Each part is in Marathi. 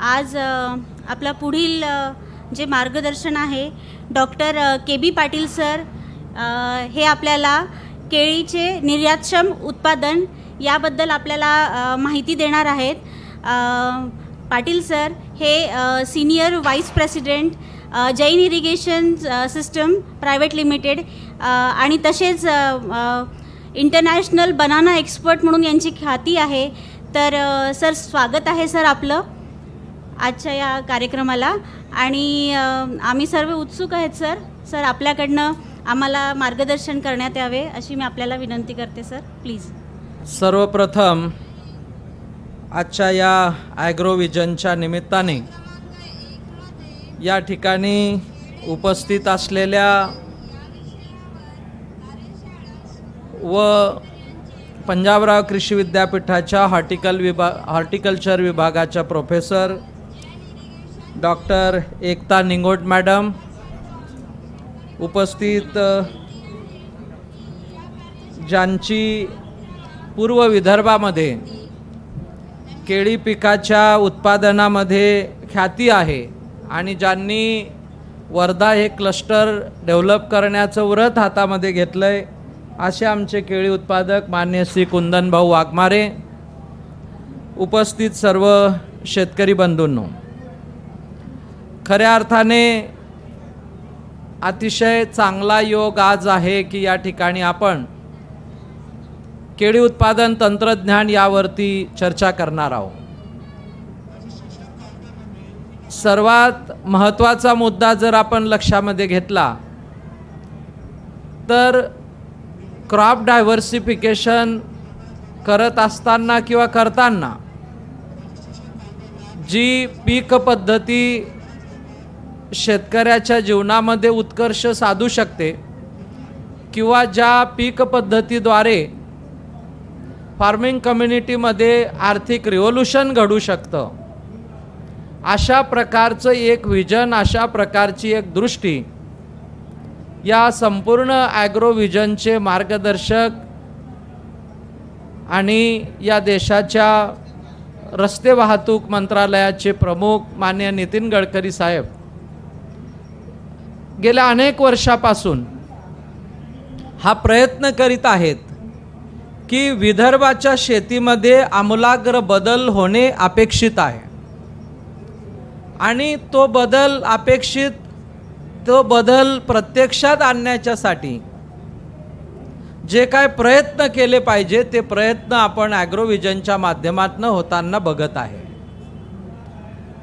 आज आपला पुढील जे मार्गदर्शन आहे डॉक्टर के बी पाटील सर हे आपल्याला केळीचे निर्यातक्षम उत्पादन याबद्दल आपल्याला माहिती देणार आहेत. पाटील सर हे senior vice president Jain irrigation system private limited आणि तसेच इंटरनॅशनल बनाना एक्सपर्ट म्हणून यांची ख्याती आहे. तर सर स्वागत आहे सर आपलं आजच्या या कार्यक्रमाला. आणि आम्ही सर्व उत्सुक आहेत सर आपल्याकडनं आम्हाला मार्गदर्शन करण्यात यावे अशी मी आपल्याला विनंती करते सर, प्लीज. सर्वप्रथम आजच्या या ॲग्रोविजनच्या निमित्ताने या ठिकाणी उपस्थित असलेल्या व पंजाबराव कृषी विद्यापीठाच्या हॉर्टिकल्चर विभागाच्या प्रोफेसर डॉक्टर एकता निंगोट मॅडम, उपस्थित ज्यांची पूर्व विदर्भामध्ये केळी पिकाच्या उत्पादनामध्ये ख्याती आहे आणि ज्यांनी वर्धा हे क्लस्टर डेव्हलप करण्याचं व्रत हातामध्ये घेतलं आहे, असे आमचे केळी उत्पादक मान्य श्री कुंदनभाऊ वाघमारे, उपस्थित सर्व शेतकरी बंधूंनो, खऱ्या अर्थाने अतिशय चांगला योग आज आहे की या ठिकाणी आपण केळी उत्पादन तंत्रज्ञान यावरती चर्चा करणार आहोत. सर्वात महत्त्वाचा मुद्दा जर आपण लक्षामध्ये घेतला तर क्रॉप डायव्हर्सिफिकेशन करत असताना किंवा करताना जी पीक पद्धती शेतकऱ्याच्या जीवनामध्ये उत्कर्ष साधू शकते किंवा ज्या पीक पद्धतीद्वारे फार्मिंग कम्युनिटीमध्ये आर्थिक रिव्होल्यूशन घडू शकतं, अशा प्रकारचं एक व्हिजन, अशा प्रकारची एक दृष्टी या संपूर्ण ॲग्रोव्हिजनचे मार्गदर्शक आणि या देशाच्या रस्ते वाहतूक मंत्रालयाचे प्रमुख माननीय नितीन गडकरी साहेब गेल्या अनेक वर्षापासून हा प्रयत्न करीत आहेत की विदर्भाच्या शेतीमध्ये आमूलाग्र बदल होणे अपेक्षित आहे आणि तो बदल प्रत्यक्षात आणण्याच्यासाठी जे काय प्रयत्न केले पाहिजे ते प्रयत्न आपण ॲग्रोव्हिजनच्या माध्यमातून होताना बघत आहे.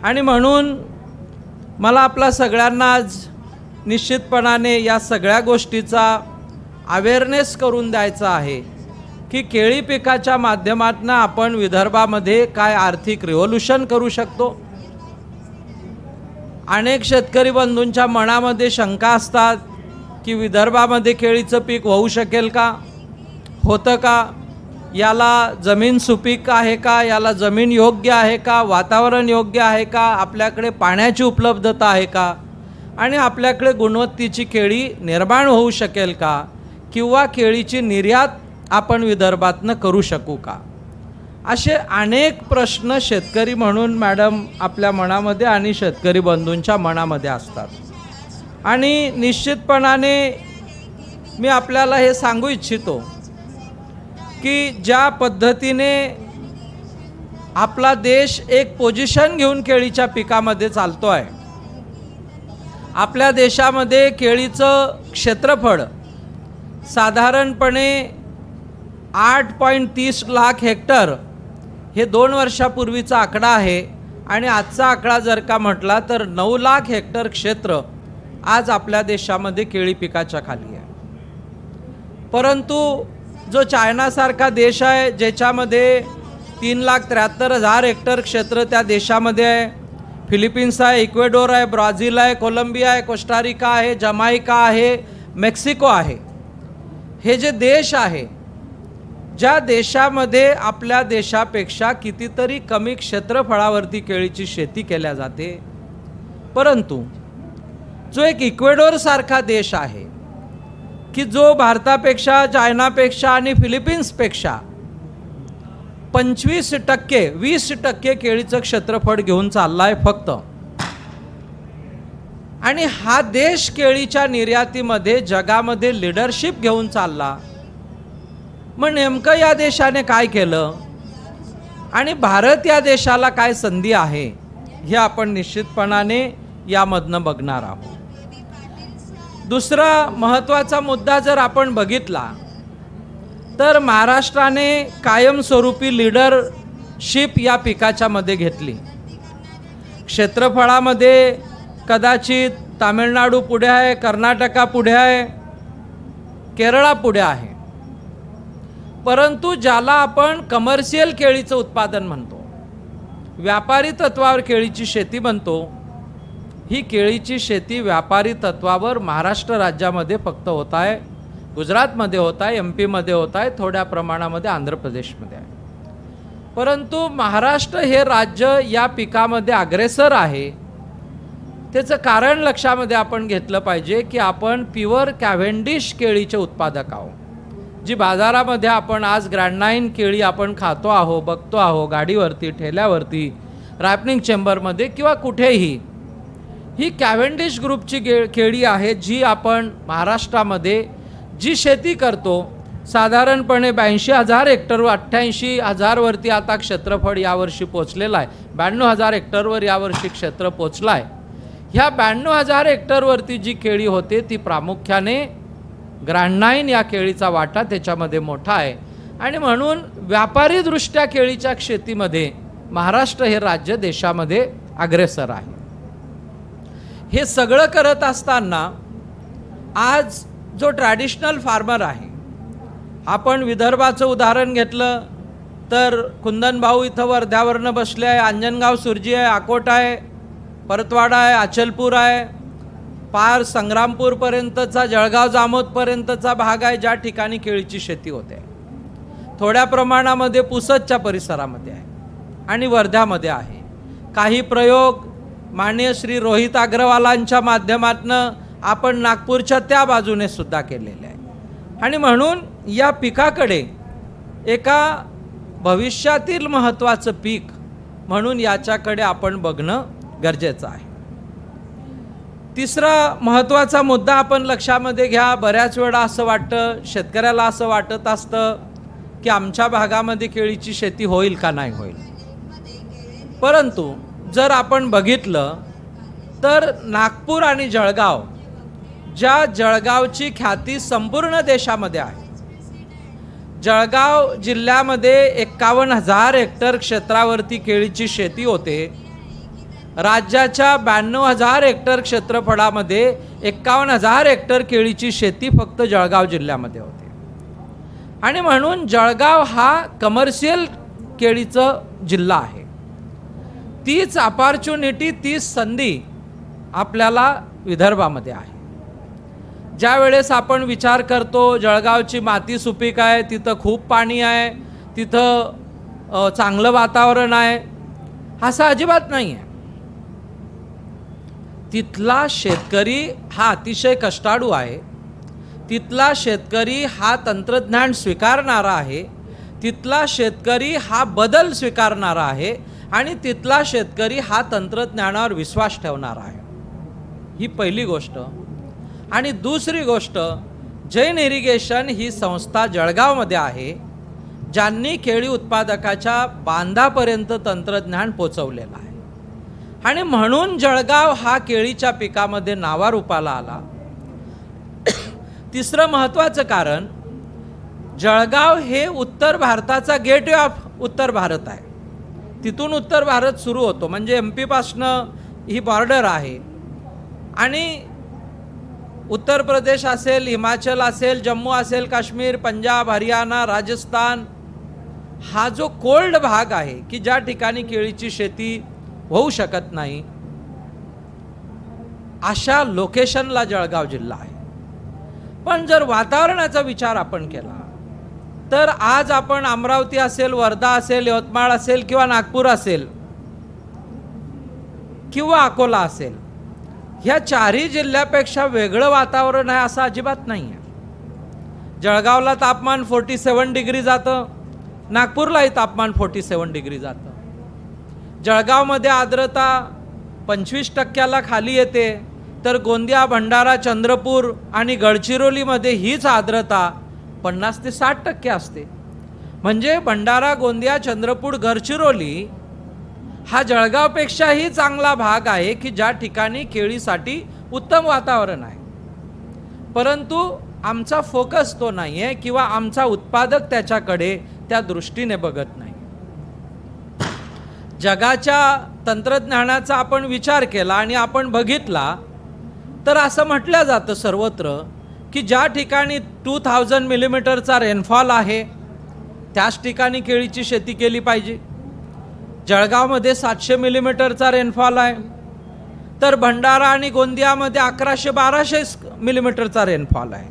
आणि म्हणून मला आपल्या सगळ्यांना आज निश्चितपणाने या सगळ्या गोष्टीचा अवेअरनेस करून द्यायचा आहे की केळी पिकाच्या माध्यमातून आपण विदर्भामध्ये काय आर्थिक रिव्होल्यूशन करू शकतो. अनेक शेतकरी बंधूंच्या मनामध्ये शंका असतात की विदर्भामध्ये केळीचं पीक होऊ शकेल का, होतं का, याला जमीन सुपीक आहे का, याला जमीन योग्य आहे का, वातावरण योग्य आहे का, आपल्याकडे पाण्याची उपलब्धता आहे का, आणि आपल्याकडे गुणवत्तेची केळी निर्माण होऊ शकेल का, किंवा केळीची निर्यात आपण विदर्भातनं करू शकू का, असे अनेक प्रश्न शेतकरी म्हणून मॅडम आपल्या मनामध्ये आणि शेतकरी बंधूंच्या मनामध्ये असतात. आणि निश्चितपणाने मी आपल्याला हे सांगू इच्छितो की ज्या पद्धतीने आपला देश एक पोझिशन घेऊन केळीच्या पिकामध्ये चालतो आहे, आपल्या देशामध्ये केळीचं क्षेत्रफळ साधारणपणे 8.30 लाख हेक्टर हे 2 वर्षापूर्वीचा आकडा आहे आणि आजचा आकडा जर का म्हटला तर 9 लाख हेक्टर क्षेत्र आज आपल्या देशामध्ये केळी पिकाच्या खाली आहे. परंतु जो चायनासारखा देश आहे ज्याच्यामध्ये 3,73,000 हेक्टर क्षेत्र त्या देशामध्ये आहे, फिलिपिन्स आहे, इक्वेडोर आहे, ब्राझील आहे, कोलंबिया आहे, कोस्टारिका आहे, जमायका आहे, मेक्सिको आहे, हे जे देश आहे ज्या देशामध्ये आपल्या देशापेक्षा कितीतरी कमी क्षेत्रफळावरती केळीची शेती केल्या जाते, परंतु जो एक इक्वेडोरसारखा देश आहे की जो भारतापेक्षा, चायनापेक्षा आणि फिलिपिन्सपेक्षा 25% 20% केळीचं क्षेत्रफळ घेऊन चाललाय फक्त. आणि हा देश केळीच्या निर्यातीमध्ये जगामध्ये लीडरशिप घेऊन चालला. मग नेमकं या देशाने काय केलं आणि भारत या देशाला काय संधी आहे हे आपण निश्चितपणाने यामधनं बघणार आहोत. दुसरा महत्त्वाचा मुद्दा जर आपण बघितला तर महाराष्ट्राने कायमस्वरूपी लीडरशिप या पिकाच्या मध्ये घेतली. क्षेत्रफळामध्ये कदाचित तामिळनाडू पुढे आहे, कर्नाटका पुढे आहे, केरळा पुढे आहे. परंतु ज्याला आपण कमर्शियल केळीचं उत्पादन म्हणतो, व्यापारी तत्वावर केळीची शेती म्हणतो, ही केळीची शेती व्यापारी तत्वावर महाराष्ट्र राज्यामध्ये फक्त होत आहे, गुजरातमध्ये होत आहे, MP मध्ये होत आहे, थोड्या प्रमाणामध्ये आंध्र प्रदेशमध्ये आहे. परंतु महाराष्ट्र हे राज्य या पिकामध्ये अग्रेसर आहे. त्याचं कारण लक्षामध्ये आपण घेतलं पाहिजे की आपण प्युअर कॅव्हेंडिश केळीचे उत्पादक आहोत. जी बाजारामध्ये आपण आज ग्रँड9 केळी आपण खातो आहो, बघतो आहो गाडीवरती, ठेल्यावरती, रॅपनिंग चेंबरमध्ये किंवा कुठेही, ही कॅव्हेंडिश ग्रुपची केळी आहे जी आपण महाराष्ट्रामध्ये जी शेती करतो. साधारणपणे 82,000 हेक्टरवर 88,000 वरती आता क्षेत्रफळ यावर्षी पोचलेलं आहे. 92,000 हेक्टरवर यावर्षी क्षेत्र पोचलं आहे. ह्या 92,000 हेक्टरवरती जी केळी होते ती प्रामुख्याने ग्रँड9 या केळीचा वाटा त्याच्यामध्ये मोठा आहे. आणि म्हणून व्यापारीदृष्ट्या केळीच्या शेतीमध्ये महाराष्ट्र हे राज्य देशामध्ये अग्रेसर आहे. हे सगळं करत असताना आज जो ट्रॅडिशनल फार्मर आहे, आपण विदर्भाचं उदाहरण घेतलं तर कुंदन भाऊ इथं वर्ध्यावरनं बसले आहे, अंजनगाव सुरजी आहे, अकोट आहे, परतवाडा आहे, अचलपूर आहे, पार संग्रामपूरपर्यंतचा, जळगाव जामोदपर्यंतचा भाग आहे ज्या ठिकाणी केळीची शेती होते. थोड्या प्रमाणामध्ये पुसदच्या परिसरामध्ये आहे आणि वर्ध्यामध्ये आहे. काही प्रयोग माननीय श्री रोहित अग्रवालांच्या माध्यमातून आपण नागपूरच्या त्या बाजूने सुद्धा केलेले आहे. आणि म्हणून या पिकाकडे एका भविष्यातील महत्त्वाचं पीक म्हणून याच्याकडे आपण बघणं गरजेचं आहे. तिसरा महत्त्वाचा मुद्दा आपण लक्षामध्ये घ्या. बऱ्याच वेळा असं वाटतं, शेतकऱ्याला असं वाटत असतं की आमच्या भागामध्ये केळीची शेती होईल का नाही होईल. परंतु जर आपण बघितलं तर नागपूर आणि जळगाव, ज्या जळगावची ख्याती संपूर्ण देशामध्ये आहे, जळगाव जिल्ह्यामध्ये 51,000 हेक्टर क्षेत्रावरती केळीची शेती होते. राज्याच्या 92,000 हेक्टर क्षेत्रफळामध्ये 51,000 हेक्टर केळीची शेती फक्त जळगाव जिल्ह्यामध्ये होते. आणि म्हणून जळगाव हा कमर्शियल केळीचं जिल्हा आहे. तीच अपॉर्च्युनिटी, तीच संधी आपल्याला विदर्भामध्ये आहे. ज्या वेळेस आपण विचार करतो जळगावची माती सुपीक आहे, तिथं खूप पाणी आहे, तिथं चांगलं वातावरण आहे, असं अजिबात नाही आहे. तिथला शेतकरी हा अतिशय कष्टाळू आहे. तिथला शेतकरी हा तंत्रज्ञान स्वीकारणारा आहे. तिथला शेतकरी हा बदल स्वीकारणारा आहे आणि तिथला शेतकरी हा तंत्रज्ञानावर विश्वास ठेवणारा आहे. ही पहिली गोष्ट. आणि दुसरी गोष्ट, जैन इरिगेशन ही संस्था जळगावमध्ये आहे ज्यांनी केळी उत्पादकाच्या बांधापर्यंत तंत्रज्ञान पोचवलेलं आहे. आणि म्हणून जळगाव हा केळीच्या पिकामध्ये नावारूपाला आला. तिसरं महत्त्वाचं कारण, जळगाव हे उत्तर भारताचा गेटवे ऑफ उत्तर भारत आहे. तिथून उत्तर भारत सुरू होतो, म्हणजे MP पासनं ही बॉर्डर आहे. आणि उत्तर प्रदेश असेल, हिमाचल असेल, जम्मू असेल, काश्मीर, पंजाब, हरियाणा, राजस्थान, हा जो कोल्ड भाग आहे की ज्या ठिकाणी केळीची शेती होऊ शकत नाही, अशा लोकेशनला जळगाव जिल्हा आहे. पण जर वातावरणाचा विचार आपण केला तर आज आपण अमरावती असेल, वर्धा असेल, यवतमाळ असेल किंवा नागपूर असेल किंवा अकोला असेल, ह्या चारही जिल्ह्यापेक्षा वेगळं वातावरण आहे असं अजिबात नाही आहे. जळगावला तापमान 47 डिग्री जातं, नागपूरलाही तापमान 47 डिग्री जातं. जळगावमध्ये आर्द्रता 25% खाली येते, तर गोंदिया, भंडारा, चंद्रपूर आणि गडचिरोलीमध्ये हीच आर्द्रता 50 ते 60% असते. म्हणजे भंडारा, गोंदिया, चंद्रपूर, गडचिरोली हा जळगावपेक्षाही चांगला भाग आहे की ज्या ठिकाणी केळीसाठी उत्तम वातावरण आहे. परंतु आमचा फोकस तो नाही आहे किंवा आमचा उत्पादक त्याच्याकडे त्या दृष्टीने बघत नाही. जगाच्या तंत्रज्ञानाचा आपण विचार केला आणि आपण बघितला तर असं म्हटलं जातं सर्वत्र की ज्या ठिकाणी 2000 मिलीमीटरचा रेनफॉल आहे त्याच ठिकाणी केळीची शेती केली पाहिजे. जळगावमध्ये 700 मिलीमीटरचा रेनफॉल आहे, तर भंडारा आणि गोंदियामध्ये 1100-1200 मिलीमीटरचा रेनफॉल आहे.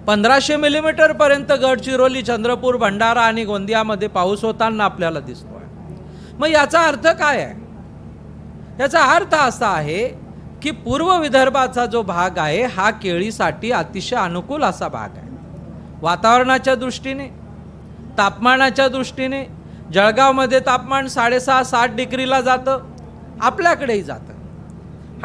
1500 मिलीमीटरपर्यंत गडचिरोली, चंद्रपूर, भंडारा आणि गोंदियामध्ये पाऊस होताना आपल्याला दिसतो आहे. मग याचा अर्थ काय आहे? याचा अर्थ असा आहे की पूर्व विदर्भाचा जो भाग आहे हा केळीसाठी अतिशय अनुकूल असा भाग आहे. वातावरणाच्या दृष्टीने, तापमानाच्या दृष्टीने जळगावमध्ये तापमान 6.5-7 डिग्रीला जातं, आपल्याकडेही जातं.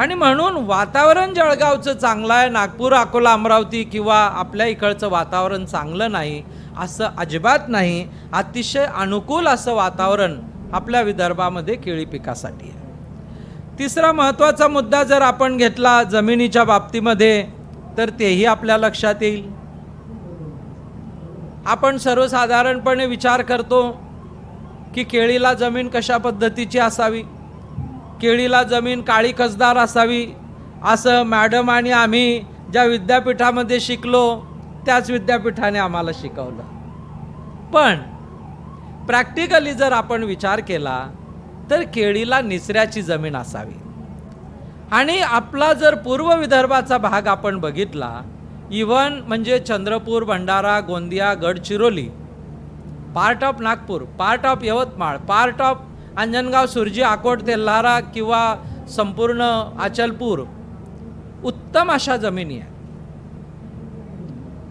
आणि म्हणून वातावरण जळगावचं चांगलं आहे, नागपूर, अकोला, अमरावती किंवा आपल्या इकडचं वातावरण चांगलं नाही असं अजिबात नाही. अतिशय अनुकूल असं वातावरण आपल्या विदर्भामध्ये केळी पिकासाठी आहे. तिसरा महत्त्वाचा मुद्दा जर आपण घेतला जमिनीच्या बाबतीमध्ये तर तेही आपल्या लक्षात येईल. आपण सर्वसाधारणपणे विचार करतो की केळीला जमीन कशा पद्धतीची असावी, केळीला जमीन काळी कसदार असावी असं मॅडम आणि आम्ही ज्या विद्यापीठामध्ये शिकलो त्याच विद्यापीठाने आम्हाला शिकवलं. पण प्रॅक्टिकली जर आपण विचार केला तर केळीला निचऱ्याची जमीन असावी. आणि आपला जर पूर्व विदर्भाचा भाग आपण बघितला, इवन म्हणजे Chandrapur, Bhandara, Gondia, Gadchiroli, part of Nagpur, part of Yavatmal, part of Anjangaon, Surji, Akot, Telhara किंवा संपूर्ण अचलपूर उत्तम अशा जमिनी आहे.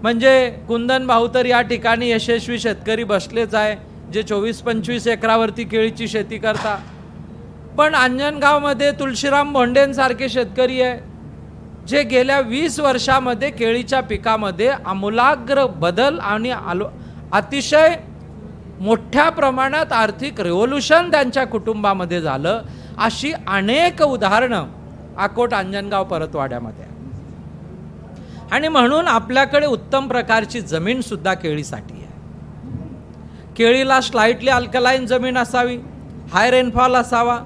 म्हणजे कुंदन भाऊ तर या ठिकाणी यशस्वी शेतकरी बसलेच आहे जे 24-25 एकरावरती केळीची शेती करता. पण अंजनगावमध्ये तुळशीराम भोंडेंसारखे शेतकरी आहे जे गेल्या 20 वर्षामध्ये केळीच्या पिकामध्ये आमूलाग्र बदल आणि अतिशय मोठ्या प्रमाणात आर्थिक रेव्होल्यूशन त्यांच्या कुटुंबामध्ये झालं. अशी अनेक उदाहरणं अकोट, अंजनगाव, परतवाड्यामध्ये. आणि म्हणून आपल्याकडे उत्तम प्रकारची जमीनसुद्धा केळीसाठी आहे. केळीला स्लाइटली अल्कलाईन जमीन असावी, हाय रेनफॉल असावा.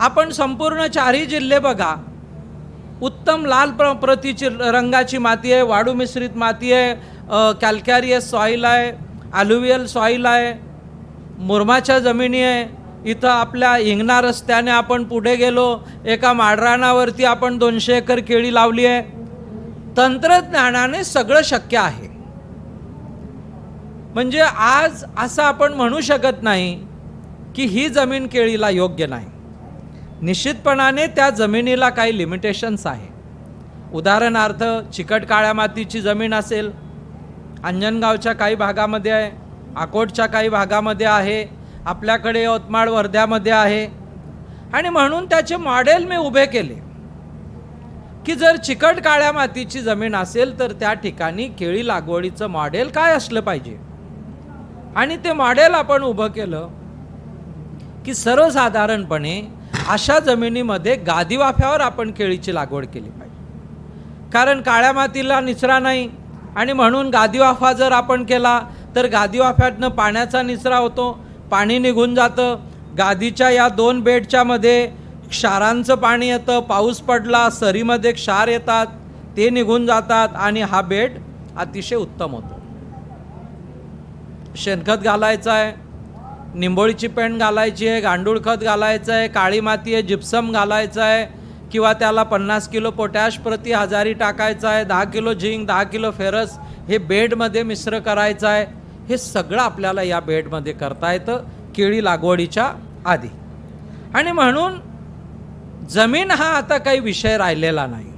आपण संपूर्ण 4ही जिल्हे बघा, उत्तम लाल प्रतीची रंगाची माती आहे, वाळू मिश्रित माती आहे, कॅल्कॅरियस सॉईल आहे, ॲल्युव्हियल सॉईल आहे, मुरमाच्या जमिनी आहे. इथं आपल्या हिंगणा रस्त्याने आपण पुढे गेलो, एका माडरानावरती आपण 200 एकर केळी लावली आहे. तंत्रज्ञानाने सगळं शक्य आहे. म्हणजे आज असं आपण म्हणू शकत नाही की ही जमीन केळीला योग्य नाही. निश्चितपणाने त्या जमिनीला काही लिमिटेशन्स आहे. उदाहरणार्थ चिकट काळ्या मातीची जमीन असेल, अंजनगावच्या काही भागामध्ये आहे, अकोटच्या काही भागामध्ये आहे, आपल्याकडे यवतमाळ, वर्ध्यामध्ये आहे. आणि म्हणून त्याचे मॉडेल मी उभे केले की जर चिकट काळ्या मातीची जमीन असेल तर त्या ठिकाणी केळी लागवडीचं मॉडेल काय असलं पाहिजे. आणि ते मॉडेल आपण उभं केलं की सर्वसाधारणपणे अशा जमिनीमध्ये गादीवाफ्यावर आपण केळीची लागवड केली पाहिजे. कारण काळ्या मातीला निचरा नाही आणि म्हणून गादीवाफा जर आपण केला तर गादीवाफ्यातनं पाण्याचा निचरा होतो, पाणी निघून जातं. गादीच्या या 2 बेडच्या मध्ये क्षारांचं पाणी येतं, पाऊस पडला सरीमध्ये क्षार येतात, ते निघून जातात आणि हा बेड अतिशय उत्तम होतो. शेणखत घालायचं आहे, निंबोळीची पेंड घालायची आहे, गांडूळ खत घालायचं आहे, काळी माती आहे, जिप्सम घालायचं आहे किंवा त्याला 50 किलो पोटॅश प्रति हजारी टाकायचं आहे, 10 किलो झिंक, 10 किलो फेरस हे बेडमध्ये मिश्र करायचं आहे. हे सगळं आपल्याला या बेडमध्ये करता येतं केळी लागवडीच्या आधी. आणि म्हणून जमीन हा आता काही विषय राहिलेला नाही.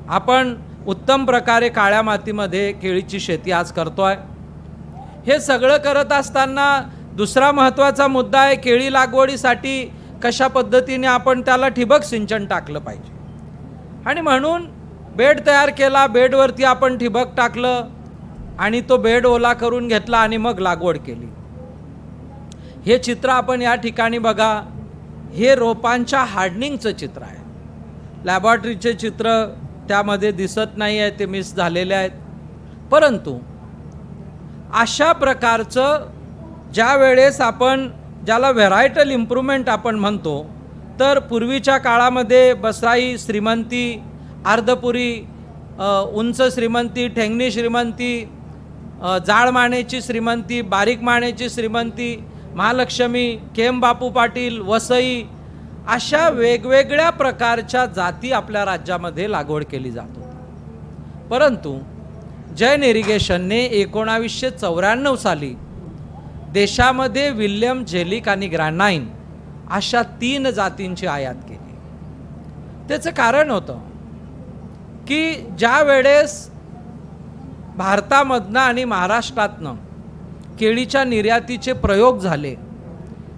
आपण उत्तम प्रकारे काळ्या मातीमध्ये केळीची शेती आज करतो आहे. हे सगळं करत असताना दुसरा महत्त्वाचा मुद्दा आहे, केळी लागवडीसाठी कशा पद्धतीने आपण त्याला ठिबक सिंचन टाकलं पाहिजे. आणि म्हणून बेड तयार केला, बेडवरती आपण ठिबक टाकलं आणि तो बेड ओला करून घेतला आणि मग लागवड केली. हे चित्र आपण या ठिकाणी बघा, हे रोपांच्या हार्डनिंगचं चित्र आहे. लॅबॉरेटरीचे चित्र त्यामध्ये दिसत नाही आहे, ते मिस झालेले आहेत. परंतु अशा प्रकारचं ज्या वेळेस आपण ज्याला व्हेरायटल इम्प्रूव्हमेंट आपण म्हणतो, तर पूर्वीच्या काळामध्ये बसाई श्रीमंती, अर्धपुरी उंच श्रीमंती, ठेंगणी श्रीमंती, जाड मानेची श्रीमंती, बारीक मानेची श्रीमंती, महालक्ष्मी, केम बापू पाटील, वसई, अशा वेगवेगळ्या प्रकारच्या जाती आपल्या राज्यामध्ये लागवड केली जात होती. परंतु जैन इरिगेशनने 1994 साली देशामध्ये विल्यम, जेलिक आणि ग्रॅनाइन अशा 3 जातींची आयात केली. त्याचं कारण होतं की ज्या वेळेस भारतामधनं आणि महाराष्ट्रातनं केळीच्या निर्यातीचे प्रयोग झाले,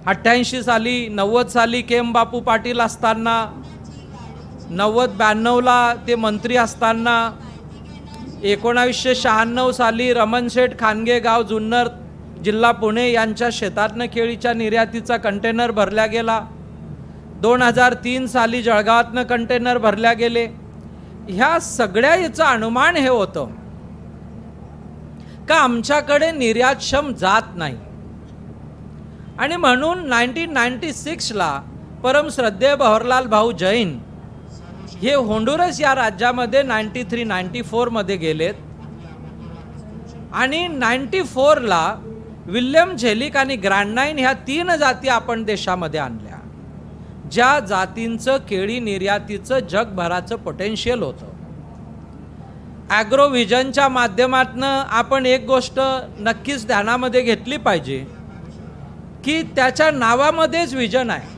88 साली, 90 साली केम बापू पाटील असताना, 90-92ला ते मंत्री असताना, 1996 साली रमण शेठ खानगेगाव, जुन्नर, जिल्हा पुणे यांच्या शेतातनं केळीच्या निर्यातीचा कंटेनर भरल्या गेला. 2003 साली जळगावातनं कंटेनर भरल्या गेले. ह्या सगळ्या याचं अनुमान हे होतं का आमच्याकडे निर्यातक्षम जात नाही. आणि म्हणून 1996ला परमश्रद्धेय बहरलाल भाऊ जैन हे होंडुरस या राज्यामध्ये 93-94 मध्ये गेलेत आणि 94ला विल्यम, झेलिक आणि ग्रॅनाइन ह्या 3 जाती आपण देशामध्ये आणल्या, ज्या जातींचं केळी निर्यातीचं जगभराचं पोटेन्शियल होतं. ॲग्रो व्हिजनच्या माध्यमातून आपण एक गोष्ट नक्कीच ध्यानामध्ये घेतली पाहिजे की त्याच्या नावामध्येच विजन आहे.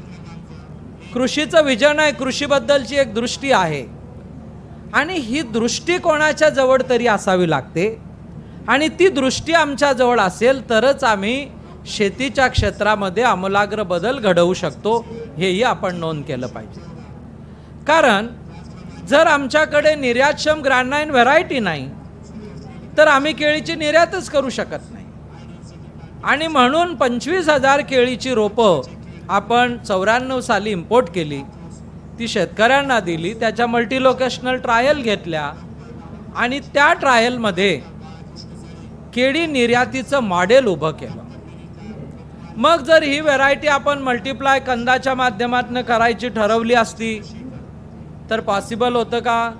कृषीचं विजन आहे, कृषीबद्दलची एक दृष्टी आहे आणि ही दृष्टी कोणाच्या जवळ तरी असावी लागते आणि ती दृष्टी आमच्या जवळ असेल तरच आम्ही शेतीच्या क्षेत्रामध्ये आमूलाग्र बदल घडवू शकतो, हेही आपण नोंद केलं पाहिजे. कारण जर आमच्याकडे निर्यातक्षम ग्रॅनाइन व्हरायटी नाही तर आम्ही केळीची निर्यातच करू शकत नाही. आणि म्हणून 25,000 केळीची रोपं आपण 94 साली इम्पोर्ट केली, ती शेतकऱ्यांना दिली, त्याच्या मल्टीलोकेशनल ट्रायल घेतल्या आणि त्या ट्रायलमध्ये केळी निर्यातीचं मॉडेल उभं केलं. मग जर ही व्हरायटी आपण मल्टिप्लाय कंदाच्या माध्यमातून करायची ठरवली असती तर पॉसिबल होतं का?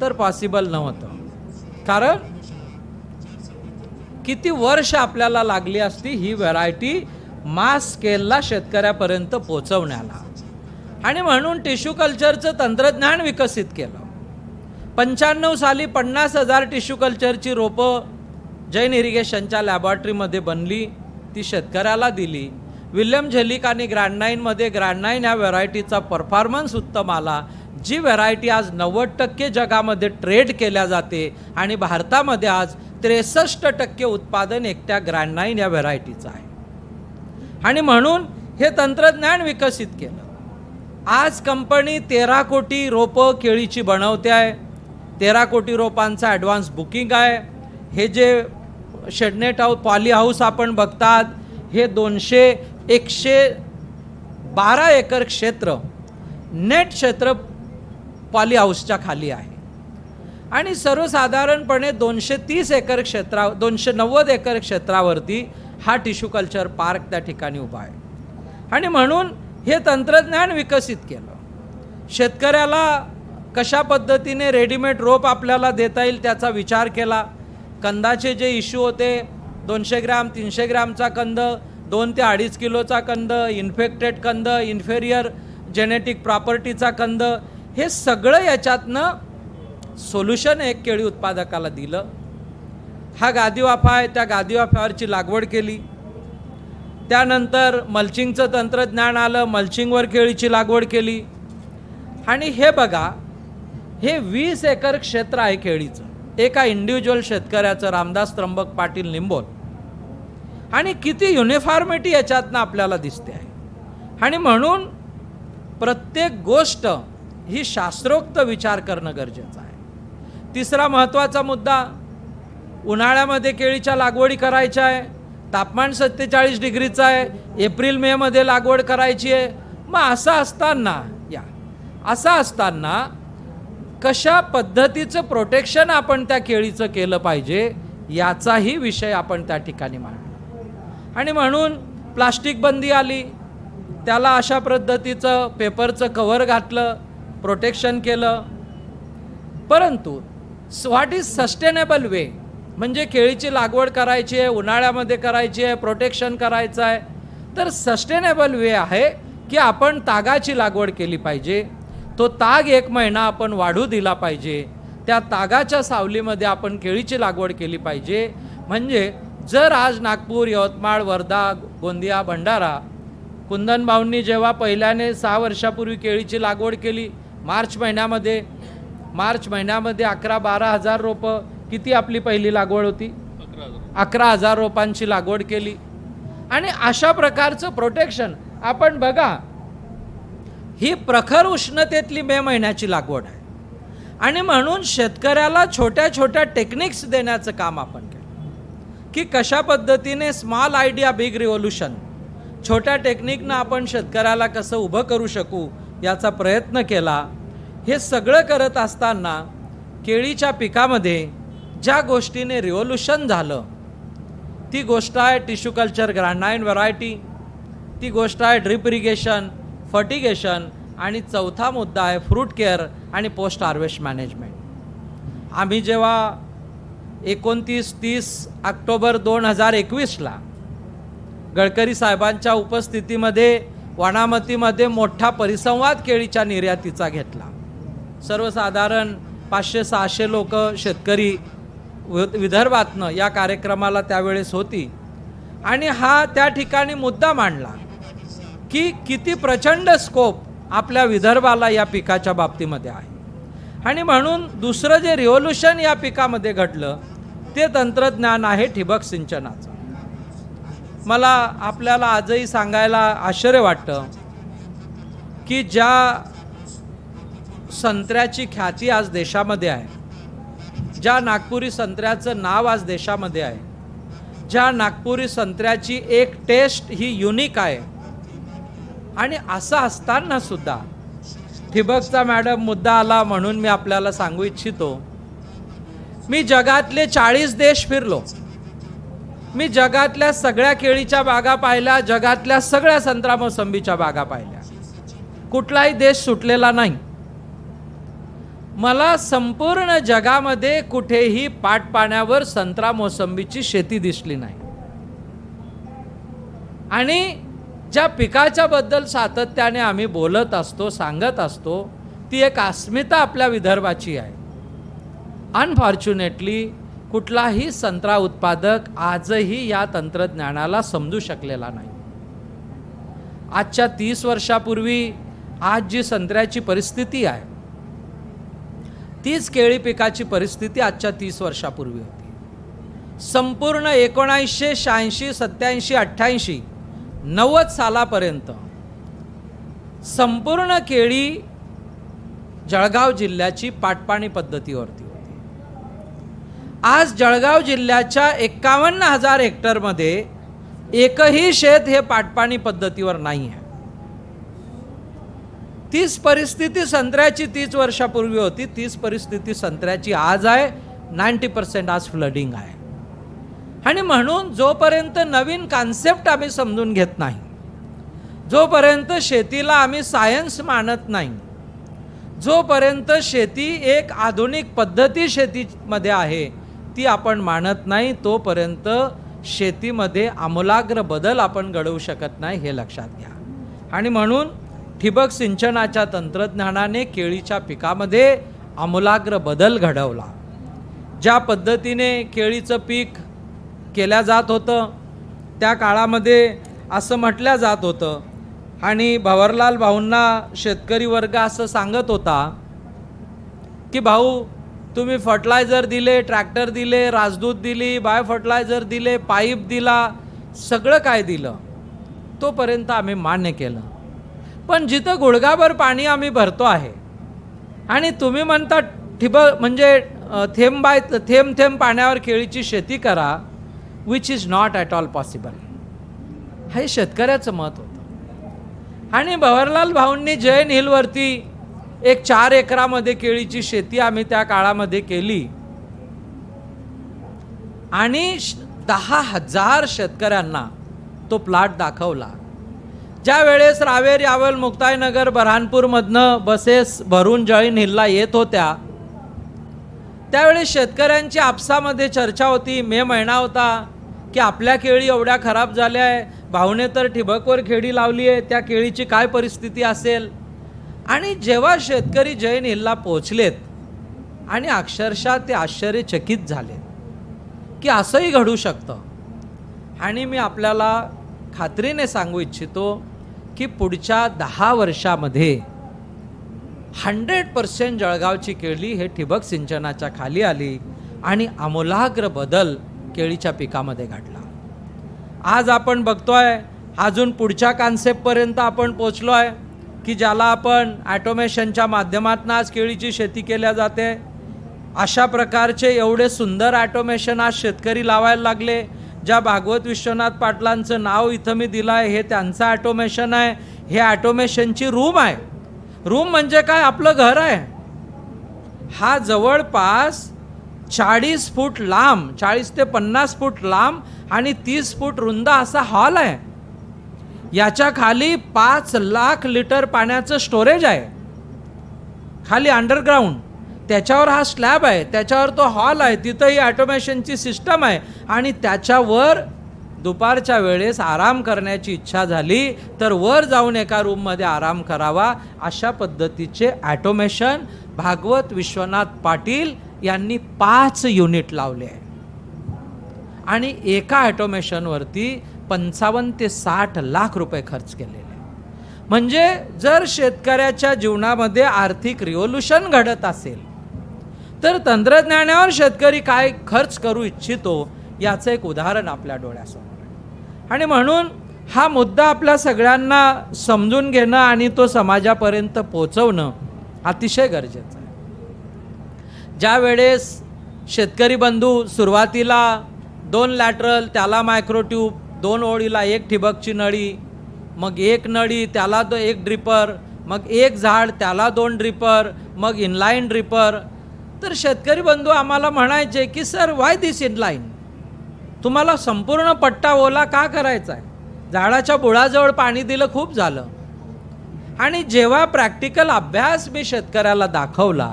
तर पॉसिबल नव्हतं. कारण किती वर्ष आपल्याला लागली असती ही व्हरायटी मास स्केलला शेतकऱ्यापर्यंत पोहोचवण्याला. आणि म्हणून टिश्यू कल्चरचं तंत्रज्ञान विकसित केलं. 95 साली 50,000 टिश्यू कल्चरची रोपं जैन इरिगेशनच्या लॅबॉरेटरीमध्ये बनली, ती शेतकऱ्याला दिली. विल्यम, झेलिक आणि ग्रॅनाइनमध्ये ग्रॅनाइन ह्या व्हरायटीचा परफॉर्मन्स उत्तम आला, जी व्हरायटी आज 90% जगामध्ये ट्रेड केल्या जाते आणि भारतामध्ये आज 63% उत्पादन एकट्या ग्रॅनाइन या व्हरायटीचं आहे. आणि म्हणून हे तंत्रज्ञान विकसित केलं. आज कंपनी 13 कोटी रोपं केळीची बनवते आहे. 13 कोटी रोपांचा ॲडव्हान्स बुकिंग आहे. हे जे शेडनेट हाऊस, पॉली हाऊस आपण बघतात, हे 112 एकर क्षेत्र, नेट क्षेत्र पॉली हाऊसच्या खाली आहे. आणि सर्वसाधारणपणे 230 एकर 290 एकर क्षेत्रावरती हा टिश्यू कल्चर पार्क त्या ठिकाणी उभा आहे. आणि म्हणून हे तंत्रज्ञान विकसित केलं. शेतकऱ्याला कशा पद्धतीने रेडीमेड रोप आपल्याला देता येईल त्याचा विचार केला. कंदाचे जे इश्यू होते, 200 ग्रॅम 300 ग्रॅमचा कंद, 2 ते 2.5 किलोचा कंद, इन्फेक्टेड कंद, इन्फेरियर जेनेटिक प्रॉपर्टीचा कंद, हे सगळं याच्यातनं सोल्युशन एक केळी उत्पादकाला दिलं. हा गादीवाफा आहे, त्या गादीवाफ्यावरची लागवड केली. त्यानंतर मल्चिंगचं तंत्रज्ञान आलं, मल्चिंगवर केळीची लागवड केली. आणि हे बघा, हे 20 एकर क्षेत्र आहे केळीचं, एका इंडिव्हिज्युअल शेतकऱ्याचं, रामदास त्र्यंबक पाटील निंबोल. आणि किती युनिफॉर्मिटी याच्यातनं आपल्याला दिसते आहे. आणि म्हणून प्रत्येक गोष्ट ही शास्त्रोक्त विचार करणं गरजेचं आहे. तिसरा महत्त्वाचा मुद्दा, उन्हाळ्यामध्ये केळीच्या लागवडी करायच्या आहे, तापमान 47 डिग्रीचं आहे, एप्रिल मे मध्ये लागवड करायची आहे. मग असं असताना कशा पद्धतीचं प्रोटेक्शन आपण त्या केळीचं केलं पाहिजे याचाही विषय आपण त्या ठिकाणी मांडला. आणि म्हणून प्लास्टिक बंदी आली, त्याला अशा पद्धतीचं पेपरचं कव्हर घातलं, प्रोटेक्शन केलं. परंतु व्हॉट इज सस्टेनेबल वे, म्हणजे केळीची लागवड करायची आहे, उन्हाळ्यामध्ये करायची आहे, प्रोटेक्शन करायचं आहे, तर सस्टेनेबल वे आहे की आपण तागाची लागवड केली पाहिजे. तो ताग 1 महिना आपण वाढू दिला पाहिजे. त्या तागाच्या सावलीमध्ये आपण केळीची लागवड केली पाहिजे. म्हणजे जर आज नागपूर, यवतमाळ, वर्धा, गोंदिया, भंडारा, कुंदन भाऊंनी जेव्हा पहिल्याने 6 वर्षापूर्वी केळीची लागवड केली, मार्च महिन्यामध्ये 11-12 हजार रोपं, किती आपली पहिली लागवड होती? 11,000 रोपांची लागवड केली. आणि अशा प्रकारचं प्रोटेक्शन आपण बघा, ही प्रखर उष्णतेतली मे महिन्याची लागवड आहे. आणि म्हणून शेतकऱ्याला छोट्या छोट्या टेक्निक्स देण्याचं काम आपण केलं की कशा पद्धतीने स्मॉल आयडिया बिग रिव्होल्यूशन, छोट्या टेक्निकनं आपण शेतकऱ्याला कसं उभं करू शकू याचा प्रयत्न केला. हे सगळं करत असताना केळीच्या पिकामध्ये ज्या गोष्टीने रिव्होल्यूशन झालं ती गोष्ट आहे टिश्यू कल्चर ग्रँडाइन व्हरायटी, ती गोष्ट आहे ड्रिप इरिगेशन, फर्टिगेशन, आणि चौथा मुद्दा आहे फ्रूट केअर आणि पोस्ट हार्वेस्ट मॅनेजमेंट. आम्ही जेव्हा 29-30 ऑक्टोबर 2021ला गडकरी साहेबांच्या उपस्थितीमध्ये वनामतीमध्ये मोठा परिसंवाद केळीच्या निर्यातीचा घेतला. सर्वसाधारण 500-600 लोक शेतकरी विदर्भातनं या कार्यक्रमाला त्यावेळेस होती. आणि हा त्या ठिकाणी मुद्दा मांडला की किती प्रचंड स्कोप आपल्या विदर्भाला या पिकाच्या बाबतीमध्ये आहे. आणि म्हणून दुसरं जे रिव्होल्यूशन या पिकामध्ये घडलं ते तंत्रज्ञान आहे ठिबक सिंचनाचं. मला आपल्याला आजही सांगायला आश्चर्य वाटतं की ज्या संत्र्याची ख्याती आज देशामध्ये आहे, ज्या नागपुरी संत्र्याचं नाव आज देशामध्ये आहे, ज्या नागपुरी संत्र्याची एक टेस्ट ही युनिक आहे, आणि असं असताना सुद्धा ठिबकचा मॅडम मुद्दा आला म्हणून मी आपल्याला सांगू इच्छितो, मी जगातले 40 देश फिरलो, मी जगातल्या सगळ्या केळीच्या बागा पाहिल्या, जगातल्या सगळ्या संत्रा मोसंबीच्या बागा पाहिल्या, कुठलाही देश सुटलेला नाही. मला संपूर्ण जगामध्ये कुठेही पाटपाण्यावर संत्रा मोसंबीची शेती दिसली नाही. आणि ज्या पिकाच्या बद्दल सातत्याने आम्ही बोलत असतो, सांगत असतो, ती एक अस्मिता आपल्या विदर्भाची आहे. अनफॉर्च्युनेटली कुठलाही संत्रा उत्पादक आजही या तंत्रज्ञानाला समजू शकलेला नाही. आजच्या 30 वर्षापूर्वी आज जी संत्र्याची परिस्थिती आहे तीच केळी पिकाची परिस्थिती आजच्या 30 वर्षापूर्वी होती. संपूर्ण 1986, 87, 88, 90 सालापर्यंत संपूर्ण केळी जळगाव जिल्ह्याची पाटपाणी पद्धतीवरती होती. आज जळगाव जिल्ह्याच्या 51,000 हेक्टरमध्ये एकही शेत हे पाटपाणी पद्धतीवर नाही आहे. तीच परिस्थिती संत्र्याची 30 वर्षापूर्वी होती, तीच परिस्थिती संत्र्याची आज आहे. 90% आज फ्लडिंग आहे. आणि म्हणून जोपर्यंत नवीन कॉन्सेप्ट आम्ही समजून घेत नाही, जोपर्यंत शेतीला आम्ही सायन्स मानत नाही, जोपर्यंत शेती एक आधुनिक पद्धती शेतीमध्ये आहे ती आपण मानत नाही, तोपर्यंत शेतीमध्ये आमूलाग्र बदल आपण घडवू शकत नाही, हे लक्षात घ्या. आणि म्हणून ठिबक सिंचनाच्या तंत्रज्ञानाने केळीच्या पिकामध्ये आमूलाग्र बदल घडवला. ज्या पद्धतीने केळीचं पीक केल्या जात होतं त्या काळामध्ये असं म्हटलं जात होतं, आणि भवरलाल भाऊंना शेतकरी वर्ग असं सांगत होता की भाऊ तुम्ही फर्टिलायझर दिले, ट्रॅक्टर दिले, राजदूत दिली, बायो फर्टिलायझर दिले, पाईप दिला, सगळं काय दिलं तोपर्यंत आम्ही मान्य केलं. पण जिथं गुडघाभर पाणी आम्ही भरतो आहे आणि तुम्ही म्हणता ठिबक म्हणजे थेंब बाय थेंब थेंब पाण्यावर केळीची शेती करा, which is not at all possible. हे शेतकऱ्याचं मत होतं. आणि भवरलाल भाऊंनी जैन हिलवरती एक 4 एकरामध्ये केळीची शेती आम्ही त्या काळामध्ये केली आणि 10,000 शेतकऱ्यांना तो प्लॉट दाखवला. ज्या वेळेस रावेर, यावल, मुक्ताईनगर, बऱ्हाणपूरमधनं बसेस भरून जैन हिलला येत होत्या, त्यावेळेस शेतकऱ्यांची आपसामध्ये चर्चा होती. मे महिना होता की आपल्या केळी एवढ्या खराब झाल्या आहे, भाऊने तर ठिबकवर केळी लावली आहे, त्या केळीची काय परिस्थिती असेल. आणि जेव्हा शेतकरी जैन हिलला पोहोचलेत आणि अक्षरशः ते आश्चर्यचकित झाले की असंही घडू शकतं. आणि मी आपल्याला खात्रीने सांगू इच्छितो की पुढच्या 10 वर्षामध्ये 100% जळगावची केळी हे ठिबक सिंचनाच्या खाली आली आणि आमूलाग्र बदल केळीच्या पिकामध्ये घडला. आज आपण बघतोय अजून पुढच्या कॉन्सेप्टपर्यंत आपण पोचलो आहे की ज्याला आपण ॲटोमेशनच्या माध्यमातून आज केळीची शेती केल्या जाते. अशा प्रकारचे एवढे सुंदर ॲटोमेशन आज शेतकरी लावायला लागले. ज्या भागवत विश्वनाथ पाटलांचं नाव इथं मी दिलं आहे हे त्यांचं ॲटोमेशन आहे. हे ॲटोमेशनची रूम आहे. रूम म्हणजे काय, आपलं घर आहे. हा जवळपास 40 फूट लांब, 40 ते 50 फूट लांब आणि 30 फूट रुंद असा हॉल आहे. याच्या खाली 5 लाख लिटर पाण्याचं स्टोरेज आहे खाली अंडरग्राऊंड. त्याच्यावर हा स्लॅब आहे, त्याच्यावर तो हॉल आहे, तिथं ही ॲटोमेशनची सिस्टम आहे. आणि त्याच्यावर दुपारच्या वेळेस आराम करण्याची इच्छा झाली तर वर जाऊन एका रूममध्ये आराम करावा, अशा पद्धतीचे ॲटोमेशन भागवत विश्वनाथ पाटील यांनी 5 युनिट लावले आहे. आणि एका ॲटोमेशनवरती 55 ते 60 लाख रुपये खर्च केलेले. म्हणजे जर शेतकऱ्याच्या जीवनामध्ये आर्थिक रिव्होल्यूशन घडत असेल तर तंत्रज्ञानावर शेतकरी काय खर्च करू इच्छितो याचं एक उदाहरण आपल्या डोळ्यासमोर आहे. आणि म्हणून हा मुद्दा आपल्या सगळ्यांना समजून घेणं आणि तो समाजापर्यंत पोहोचवणं अतिशय गरजेचं आहे. ज्या वेळेस शेतकरी बंधू सुरुवातीला 2 लॅटरल, त्याला मायक्रोट्यूब, 2 ओळीला 1 ठिबकची नळी, मग 1 नळी त्याला 1 ड्रिपर, मग 1 झाड त्याला 2 ड्रिपर, मग इनलाईन ड्रिपर. तर शेतकरी बंधू आम्हाला म्हणायचे की सर वाय दिस इनलाईन, तुम्हाला संपूर्ण पट्टा ओला का करायचा आहे, झाडाच्या बुडाजवळ पाणी दिलं खूप झालं. आणि जेव्हा प्रॅक्टिकल अभ्यास मी शेतकऱ्याला दाखवला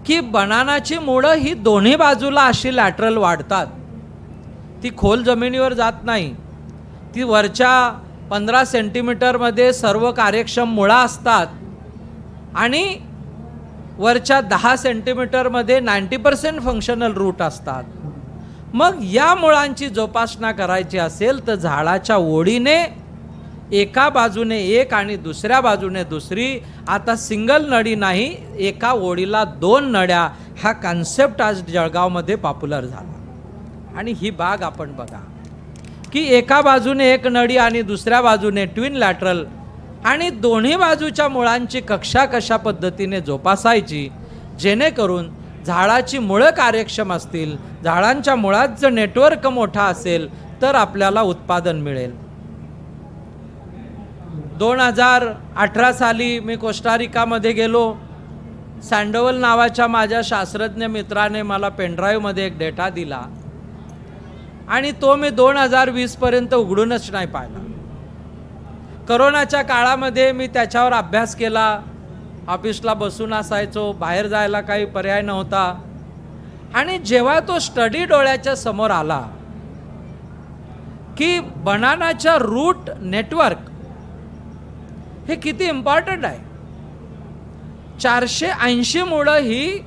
की बनानाची मुळं ही दोन्ही बाजूला अशी लॅटरल वाढतात, ती खोल जमिनीवर जात नाही, ती वरच्या 15 सेंटीमीटरमध्ये सर्व कार्यक्षम मुळा असतात आणि वरच्या 10 सेंटीमीटरमध्ये 90% फंक्शनल रूट असतात. मग या मुळांची जोपासना करायची असेल तर झाडाच्या ओढीने एका बाजूने एक आणि दुसऱ्या बाजूने दुसरी, आता सिंगल नळी नाही, एका ओढीला 2 नळ्या, हा कन्सेप्ट आज जळगावमध्ये पॉप्युलर झाला. आणि ही बाग आपण बघा की एका बाजूने 1 नळी आणि दुसऱ्या बाजूने ट्विन लॅटरल, आणि दोन्ही बाजूच्या मुळांची कक्षा कशा पद्धतीने जोपासायची जेणेकरून झाडाची मुळं कार्यक्षम असतील, झाडांच्या मुळात जर नेटवर्क मोठा असेल तर आपल्याला उत्पादन मिळेल. 2018 साली मी कोस्टारिकामध्ये गेलो. सँडोवल नावाच्या माझ्या शास्त्रज्ञ मित्राने मला पेनड्राईव्हमध्ये एक डेटा दिला आणि तो मी 2020 पर्यंत उघडूनच नाही पाहिला. करोनाच्या काळामध्ये मी त्याच्यावर अभ्यास केला. ऑफिसला बसून असायचो, बाहेर जायला काही पर्याय नव्हता. आणि जेव्हा तो स्टडी डोळ्याच्या समोर आला की बनानाच्या रूट नेटवर्क हे किती इम्पॉर्टंट आहे. 480 मुळं ही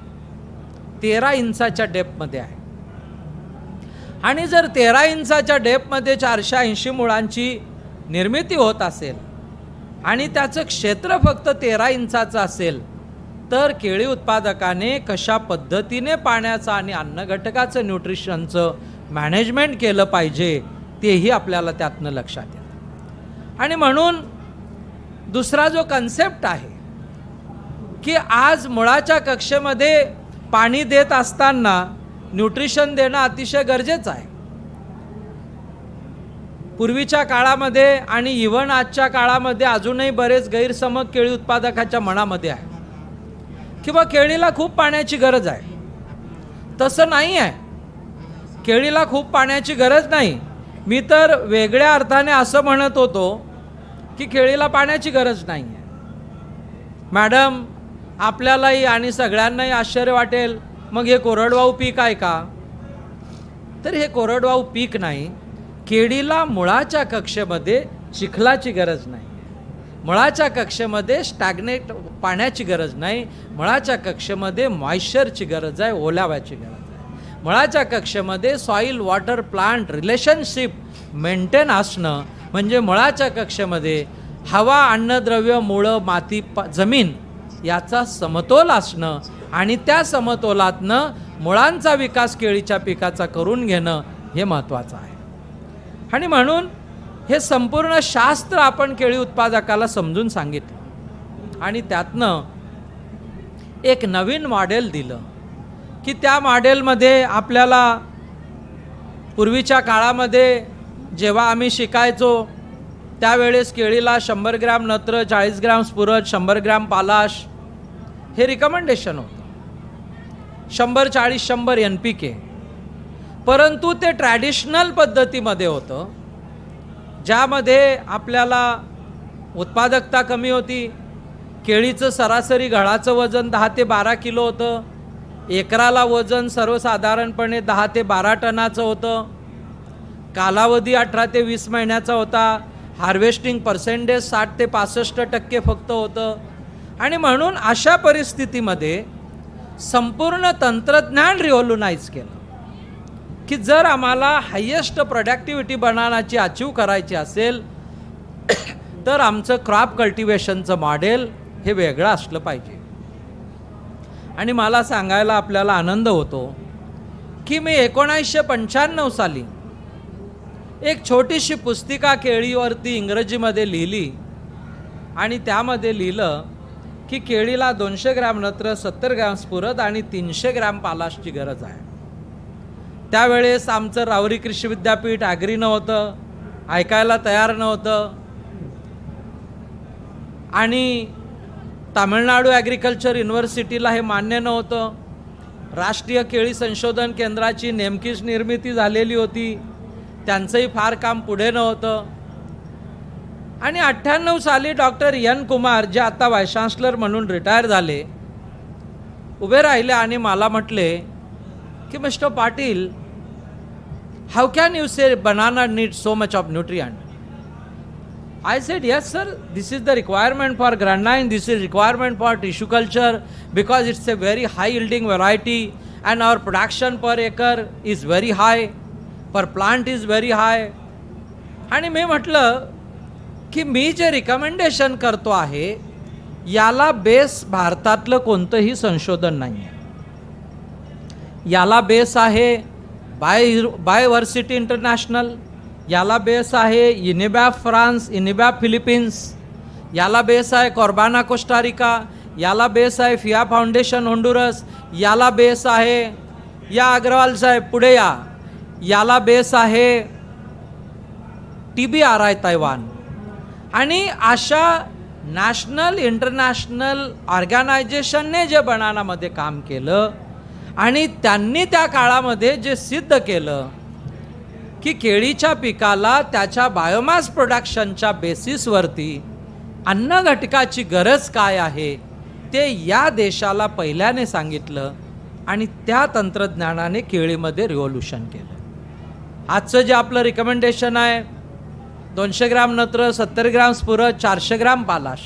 13 इंचाच्या डेपमध्ये आहे. आणि जर 13 इंचाच्या डेपमध्ये 480 मुळांची निर्मिती होत असेल आणि त्याचं क्षेत्र फक्त 13 इंचाचं असेल तर केळी उत्पादकाने कशा पद्धतीने पाण्याचं आणि अन्न घटकाचं न्यूट्रिशनचं मॅनेजमेंट केलं पाहिजे तेही आपल्याला त्यातनं लक्षात येतं. आणि म्हणून दुसरा जो कन्सेप्ट आहे की आज मुळाच्या कक्षेमध्ये पाणी देत असताना न्यूट्रिशन देणं अतिशय गरजेचं आहे. पूर्वीच्या काळामध्ये आणि इव्हन आजच्या काळामध्ये अजूनही बरेच गैरसमज केळी उत्पादकाच्या मनामध्ये आहे की बा केळीला खूप पाण्याची गरज आहे. तसं नाही आहे. केळीला खूप पाण्याची गरज नाही. मी तर वेगळ्या अर्थाने असं म्हणत होतो की केळीला पाण्याची गरज नाही आहे. मॅडम, आपल्यालाही आणि सगळ्यांनाही आश्चर्य वाटेल, मग हे कोरडवाहू पीक आहे का? तर हे कोरडवाहू पीक नाही. केळीला मुळाच्या कक्षेमध्ये चिखलाची गरज नाही. मुळाच्या कक्षेमध्ये स्टॅग्नेट पाण्याची गरज नाही. मुळाच्या कक्षेमध्ये मॉइश्चरची गरज आहे, ओलाव्याची गरज आहे. मुळाच्या कक्षेमध्ये soil water plant relationship maintain असणं म्हणजे मुळाच्या कक्षेमध्ये हवा, अन्नद्रव्य, मुळं, माती, जमीन याचा समतोल असणं आणि त्या समतोलातनं मुळांचा विकास केळीच्या पिकाचा करून घेणं हे महत्त्वाचं आहे. आणि म्हणून हे संपूर्ण शास्त्र आपण केळी उत्पादकाला समजून सांगितलं आणि त्यातनं एक नवीन मॉडेल दिलं की त्या मॉडेलमध्ये आपल्याला पूर्वीच्या काळामध्ये जेव्हा आम्ही शिकायचो त्यावेळेस केळीला 100 ग्रॅम नत्र, 40 ग्रॅम स्फुरद, 100 ग्रॅम पालाश हे रिकमेंडेशन होतं. 100, 40, 100 NPK. परंतु ते ट्रॅडिशनल पद्धतीमध्ये होतं ज्यामध्ये आपल्याला उत्पादकता कमी होती. केळीचं सरासरी घडाचं वजन 10 ते 12 किलो होतं. एकराला वजन सर्वसाधारणपणे 10 ते 12 टनाचं होतं. कालावधी 18 ते 20 महिन्याचा होता. हार्वेस्टिंग पर्सेंटेज 60 ते 65% फक्त होतं. आणि म्हणून अशा परिस्थितीमध्ये संपूर्ण तंत्रज्ञान रिव्हॉल्युनाइज केलं की जर आम्हाला हायेस्ट प्रोडक्टिव्हिटी बनानाची अचीव करायची असेल तर आमचं क्रॉप कल्टिवेशनचं मॉडेल हे वेगळं असलं पाहिजे. आणि मला सांगायला आपल्याला आनंद होतो की मी 1995 साली एक छोटीशी पुस्तिका केळीवरती इंग्रजीमध्ये लिहिली आणि त्यामध्ये लिहिलं की केळीला 200 ग्रॅम नत्र, 70 ग्रॅम स्फुरद आणि 300 ग्रॅम पालाशची गरज आहे. त्यावेळेस आमचं रावरी कृषी विद्यापीठ ॲग्री नव्हतं, ऐकायला तयार नव्हतं. आणि तामिळनाडू ॲग्रिकल्चर युनिव्हर्सिटीला हे मान्य नव्हतं. राष्ट्रीय केळी संशोधन केंद्राची नेमकीच निर्मिती झालेली होती, त्यांचंही फार काम पुढे नव्हतं. आणि 98 साली डॉक्टर एन कुमार जे आता व्हाईस चान्सलर म्हणून रिटायर झाले उभे राहिले आणि मला म्हटले की mister Patil, how can you say banana need so much of nutrient? I said, yes sir, this is the requirement for grandine, this is requirement for tissue culture because it's a very high yielding variety and our production per acre is very high, per plant is very high. आणि मी म्हटलं की मी जे रिकमेंडेशन करतो आहे याला बेस भारतातलं कोणतंही संशोधन नाही आहे. याला बेस आहे बायोव्हर्सिटी इंटरनॅशनल, याला बेस आहे इनिबॅफ फ्रान्स, इनिबॅफ फिलिपिन्स, याला बेस आहे कॉर्बाना कोस्टारिका, याला बेस आहे फिया फाउंडेशन होंडुरस, याला बेस आहे या अग्रवाल साहेब पुढे याला बेस आहे TBRI तैवान. आणि अशा नॅशनल इंटरनॅशनल ऑर्गनायझेशनने जे बनानामध्ये काम केलं आणि त्यांनी त्या काळामध्ये जे सिद्ध केलं की केळीच्या पिकाला त्याच्या बायोमास प्रोडक्शनच्या बेसिसवरती अन्न घटकाची गरज काय आहे ते या देशाला पहिल्याने सांगितलं आणि त्या तंत्रज्ञानाने केळीमध्ये रिव्होल्यूशन केलं. आजचं जे आपलं रिकमेंडेशन आहे 200 ग्रॅम नत्र, 70 ग्रॅम स्फुरद, 400 ग्रॅम पालाश.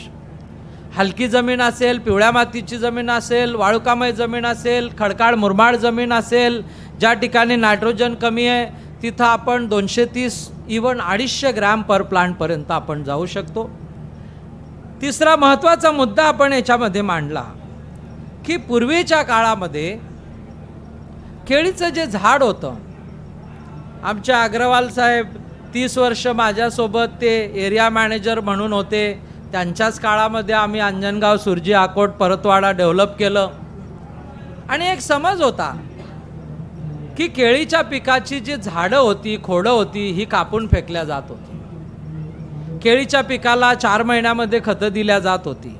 हलकी जमीन असेल, पिवळ्या मातीची जमीन असेल, वाळुकामय जमीन असेल, खडकाळ मुरमाड जमीन असेल, ज्या ठिकाणी नायट्रोजन कमी आहे तिथं आपण 230 इवन 250 ग्रॅम पर प्लांटपर्यंत आपण जाऊ शकतो. तिसरा महत्त्वाचा मुद्दा आपण याच्यामध्ये मांडला की पूर्वीच्या काळामध्ये केळीचं जे झाड होतं, आमच्या अग्रवाल साहेब 30 वर्ष माझ्यासोबत ते एरिया मॅनेजर म्हणून होते. त्यांच्याच काळामध्ये आम्ही अंजनगाव, सुरजी, आकोट, परतवाडा डेव्हलप केलं. आणि एक समज होता की केळीच्या पिकाची जी झाडं होती, खोडं होती, ही कापून फेकल्या जात होती. केळीच्या पिकाला 4 महिन्यामध्ये खतं दिल्या जात होती.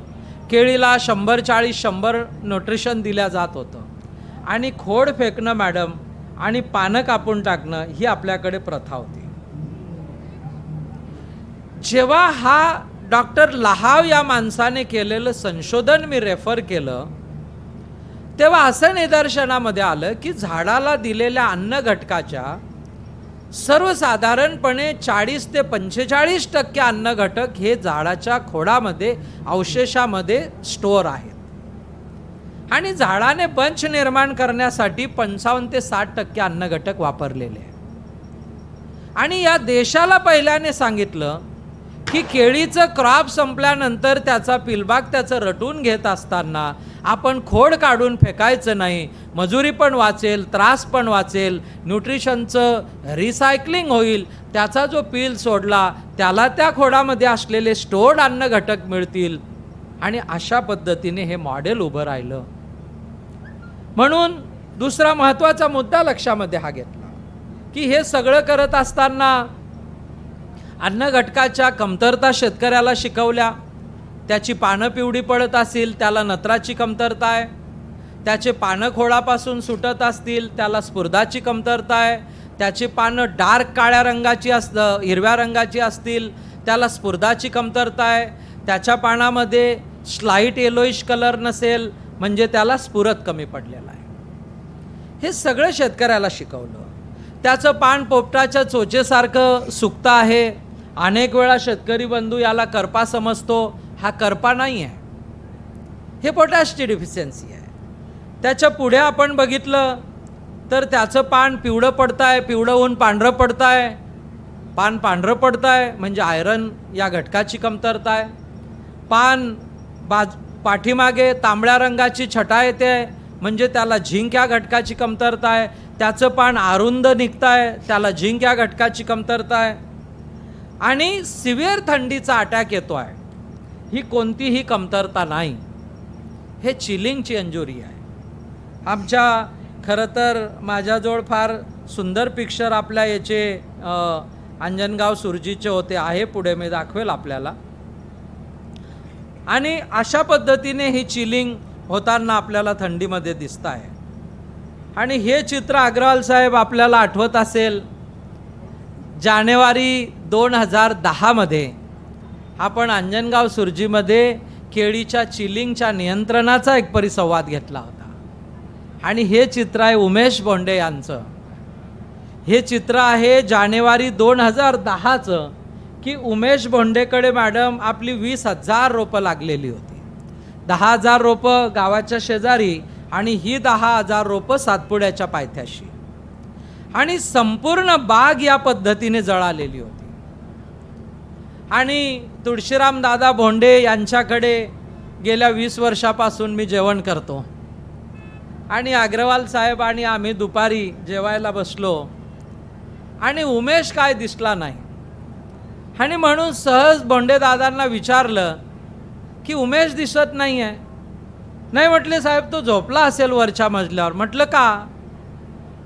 केळीला 100-40-100 न्यूट्रिशन दिल्या जात होतं. आणि खोड फेकणं मॅडम आणि पानं कापून टाकणं ही आपल्याकडे प्रथा होती. जेव्हा हा डॉक्टर लहाव या माणसाने केलेलं संशोधन मी रेफर केलं, तेव्हा असं निदर्शनामध्ये आलं की झाडाला दिलेल्या अन्न घटकाच्या सर्वसाधारणपणे 40 ते 45% अन्न घटक हे झाडाच्या खोडामध्ये, अवशेषामध्ये स्टोअर आहेत. आणि झाडाने बंच निर्माण करण्यासाठी 55 ते 60% अन्न घटक वापरलेले आहे. आणि या देशाला पहिल्याने सांगितलं की केळीचं क्रॉप संपल्यानंतर त्याचा पिलबाग त्याचं रटून घेत असताना आपण खोड काढून फेकायचं नाही. मजुरी पण वाचेल, त्रास पण वाचेल, न्यूट्रिशनचं रिसायकलिंग होईल. त्याचा जो पील सोडला त्याला त्या खोडामध्ये असलेले स्टोर्ड अन्न घटक मिळतील. आणि अशा पद्धतीने हे मॉडेल उभं राहिलं. म्हणून दुसरा महत्त्वाचा मुद्दा लक्षामध्ये हा घेतला की हे सगळं करत असताना अन्न घटकाच्या कमतरता शेतकऱ्याला शिकवल्या. त्याची पानं पिवळी पडत असतील त्याला नत्राची कमतरता आहे, त्याचे पानं खोडापासून सुटत असतील त्याला स्फुरदाची कमतरता आहे, त्याची पानं डार्क काळ्या रंगाची हिरव्या रंगाची असतील त्याला स्फुरदाची कमतरता आहे, त्याच्या पानामध्ये स्लाईट येलोइश कलर नसेल म्हणजे त्याला स्फुरद कमी पडलेला आहे. हे सगळं शेतकऱ्याला शिकवलं. त्याचं पान पोपटाच्या चोचेसारखं सुकतं आहे. अनेक वेळा शेतकरी बंधू याला करपा समजतो. हा करपा नाही आहे, हे पोटॅशची डिफिशियन्सी आहे. त्याच्या पुढे आपण बघितलं तर त्याचं पान पिवळं पडतं आहे, पिवळं होऊन पांढरं पडतं आहे. पान पांढरं पडतं आहे म्हणजे आयरन या घटकाची कमतरता आहे. पान पाठीमागे तांबड्या रंगाची छटा येते म्हणजे त्याला झिंक या घटकाची कमतरता आहे. त्याचं पान अरुंद निघतं आहे त्याला झिंक या घटकाची कमतरता आहे. आणि सिव्हिअर थंडीचा अटॅक येतो आहे, ही कोणतीही कमतरता नाही, हे चिलिंगची इंजुरी आहे. आमच्या खरं तर माझ्याजवळ फार सुंदर पिक्चर आपल्या याचे अंजनगाव सुरजीचे होते, आहे पुढे मी दाखवेल आपल्याला. आणि अशा पद्धतीने ही चिलिंग होताना आपल्याला थंडीमध्ये दिसत आहे. आणि हे चित्र अग्रवाल साहेब आपल्याला आठवत असेल, जानेवारी 2010मध्ये आपण अंजनगाव सुरजीमध्ये केळीच्या चिलिंगच्या नियंत्रणाचा एक परिसंवाद घेतला होता. आणि हे चित्र आहे उमेश बोंडे यांचं. हे चित्र आहे जानेवारी 2010चं की उमेश बोंडेकडे मॅडम आपली 20,000 रोपं लागलेली होती. 10,000 रोपं गावाच्या शेजारी आणि ही 10,000 रोपं सातपुड्याच्या पायथ्याशी. आणि संपूर्ण बाग या पद्धतीने जळालेली होती. आणि तुळशीराम दादा भोंडे यांच्याकडे गेल्या 20 वर्षापासून मी जेवण करतो. आणि अग्रवाल साहेब आणि आम्ही दुपारी जेवायला बसलो आणि उमेश काय दिसला नाही. आणि म्हणून सहज भोंडे दादांना विचारलं की उमेश दिसत नाही आहे. नाही म्हटले साहेब तो झोपला असेल वरच्या मजल्यावर. म्हटलं का?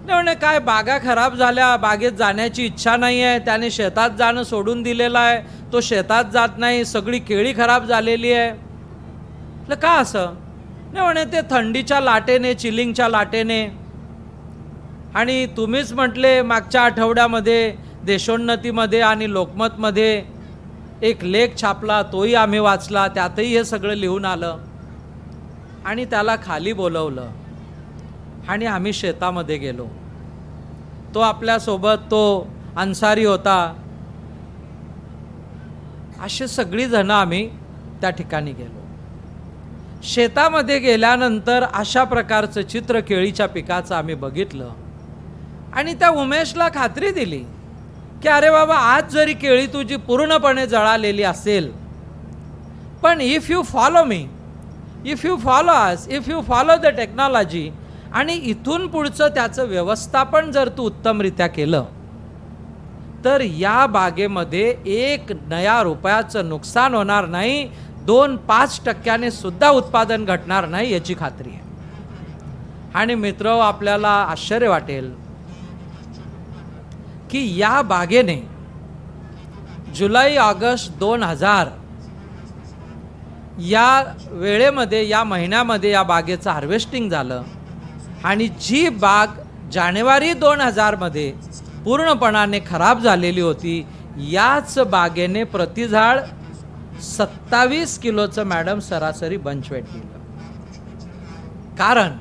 नाही म्हणे काय बागा खराब झाल्या, बागेत जाण्याची इच्छा नाही आहे, त्याने शेतात जाणं सोडून दिलेलं आहे, तो शेतात जात नाही, सगळी केळी खराब झालेली आहे. म्हटलं का असं? नाही म्हणे ते थंडीच्या लाटेने, चिलिंगच्या लाटेने. आणि तुम्हीच म्हटले मागच्या आठवड्यामध्ये देशोन्नतीमध्ये आणि लोकमतमध्ये एक लेख छापला, तोही आम्ही वाचला, त्यातही हे सगळं लिहून आलं. आणि त्याला खाली बोलवलं आणि आम्ही शेतामध्ये गेलो. तो आपल्यासोबत तो अन्सारी होता. असे सगळी जण आम्ही त्या ठिकाणी गेलो. शेतामध्ये गेल्यानंतर अशा प्रकारचं चित्र केळीच्या पिकाचं आम्ही बघितलं. आणि त्या उमेशला खात्री दिली की अरे बाबा, आज जरी केळी तुझी पूर्णपणे जळालेली असेल, पण if you follow me, if you follow us, if you follow the technology, आणि इथून पुढचं त्याचं व्यवस्थापन जर तू उत्तमरित्या केलं तर या बागेमध्ये 1 नया रुपयाचं नुकसान होणार नाही, 2-5% सुद्धा उत्पादन घटणार नाही याची खात्री आहे. आणि मित्र, आपल्याला आश्चर्य वाटेल की या बागेने जुलै-ऑगस्ट 2000 या वेळेमध्ये, या महिन्यामध्ये या बागेचं हार्वेस्टिंग झालं आणि जी बाग जानेवारी 2000 मध्ये पूर्णपणाने खराब झालेली होती, याच बागेने प्रति झाड 27 किलोचं मॅडम सरासरी बंच वेट दिलं. कारण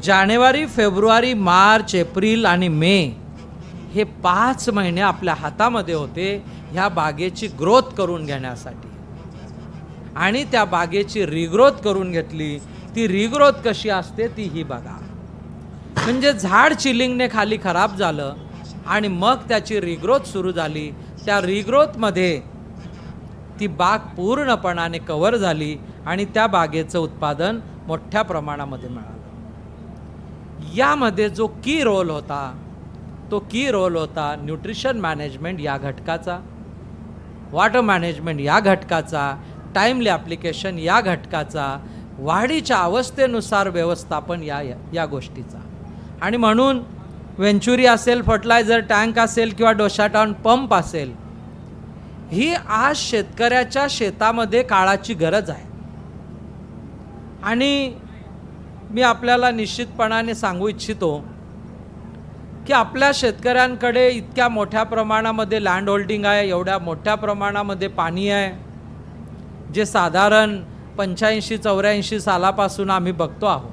जानेवारी, फेब्रुवारी, मार्च, एप्रिल आणि मे हे 5 महिने आपल्या हातामध्ये होते ह्या बागेची ग्रोथ करून घेण्यासाठी. आणि त्या बागेची रिग्रोथ करून घेतली. ती रिग्रोथ कशी असते ती ही बघा. म्हणजे झाड चिलिंगने खाली खराब झालं आणि मग त्याची रिग्रोथ सुरू झाली. त्या रिग्रोथमध्ये ती बाग पूर्णपणाने कव्हर झाली आणि त्या बागेचं उत्पादन मोठ्या प्रमाणामध्ये मिळालं. यामध्ये जो की रोल होता तो की रोल होता न्यूट्रिशन मॅनेजमेंट या घटकाचा, वॉटर मॅनेजमेंट या घटकाचा, टाईमली ॲप्लिकेशन या घटकाचा, वाढीच्या अवस्थेनुसार व्यवस्थापन या गोष्टीचा. आणि म्हणून वेंचुरी असेल, फर्टिलायझर टँक असेल किंवा डोशाटाउन पंप असेल, ही आज शेतकऱ्याच्या शेतामध्ये काळाची गरज आहे. आणि मी आपल्याला निश्चितपणाने सांगू इच्छितो की आपल्या शेतकऱ्यांकडे इतक्या मोठ्या प्रमाणामध्ये लँड होल्डिंग आहे, एवढ्या मोठ्या प्रमाणामध्ये पाणी आहे, जे साधारण 85-84 सालापासून आम्ही बघतो आहोत.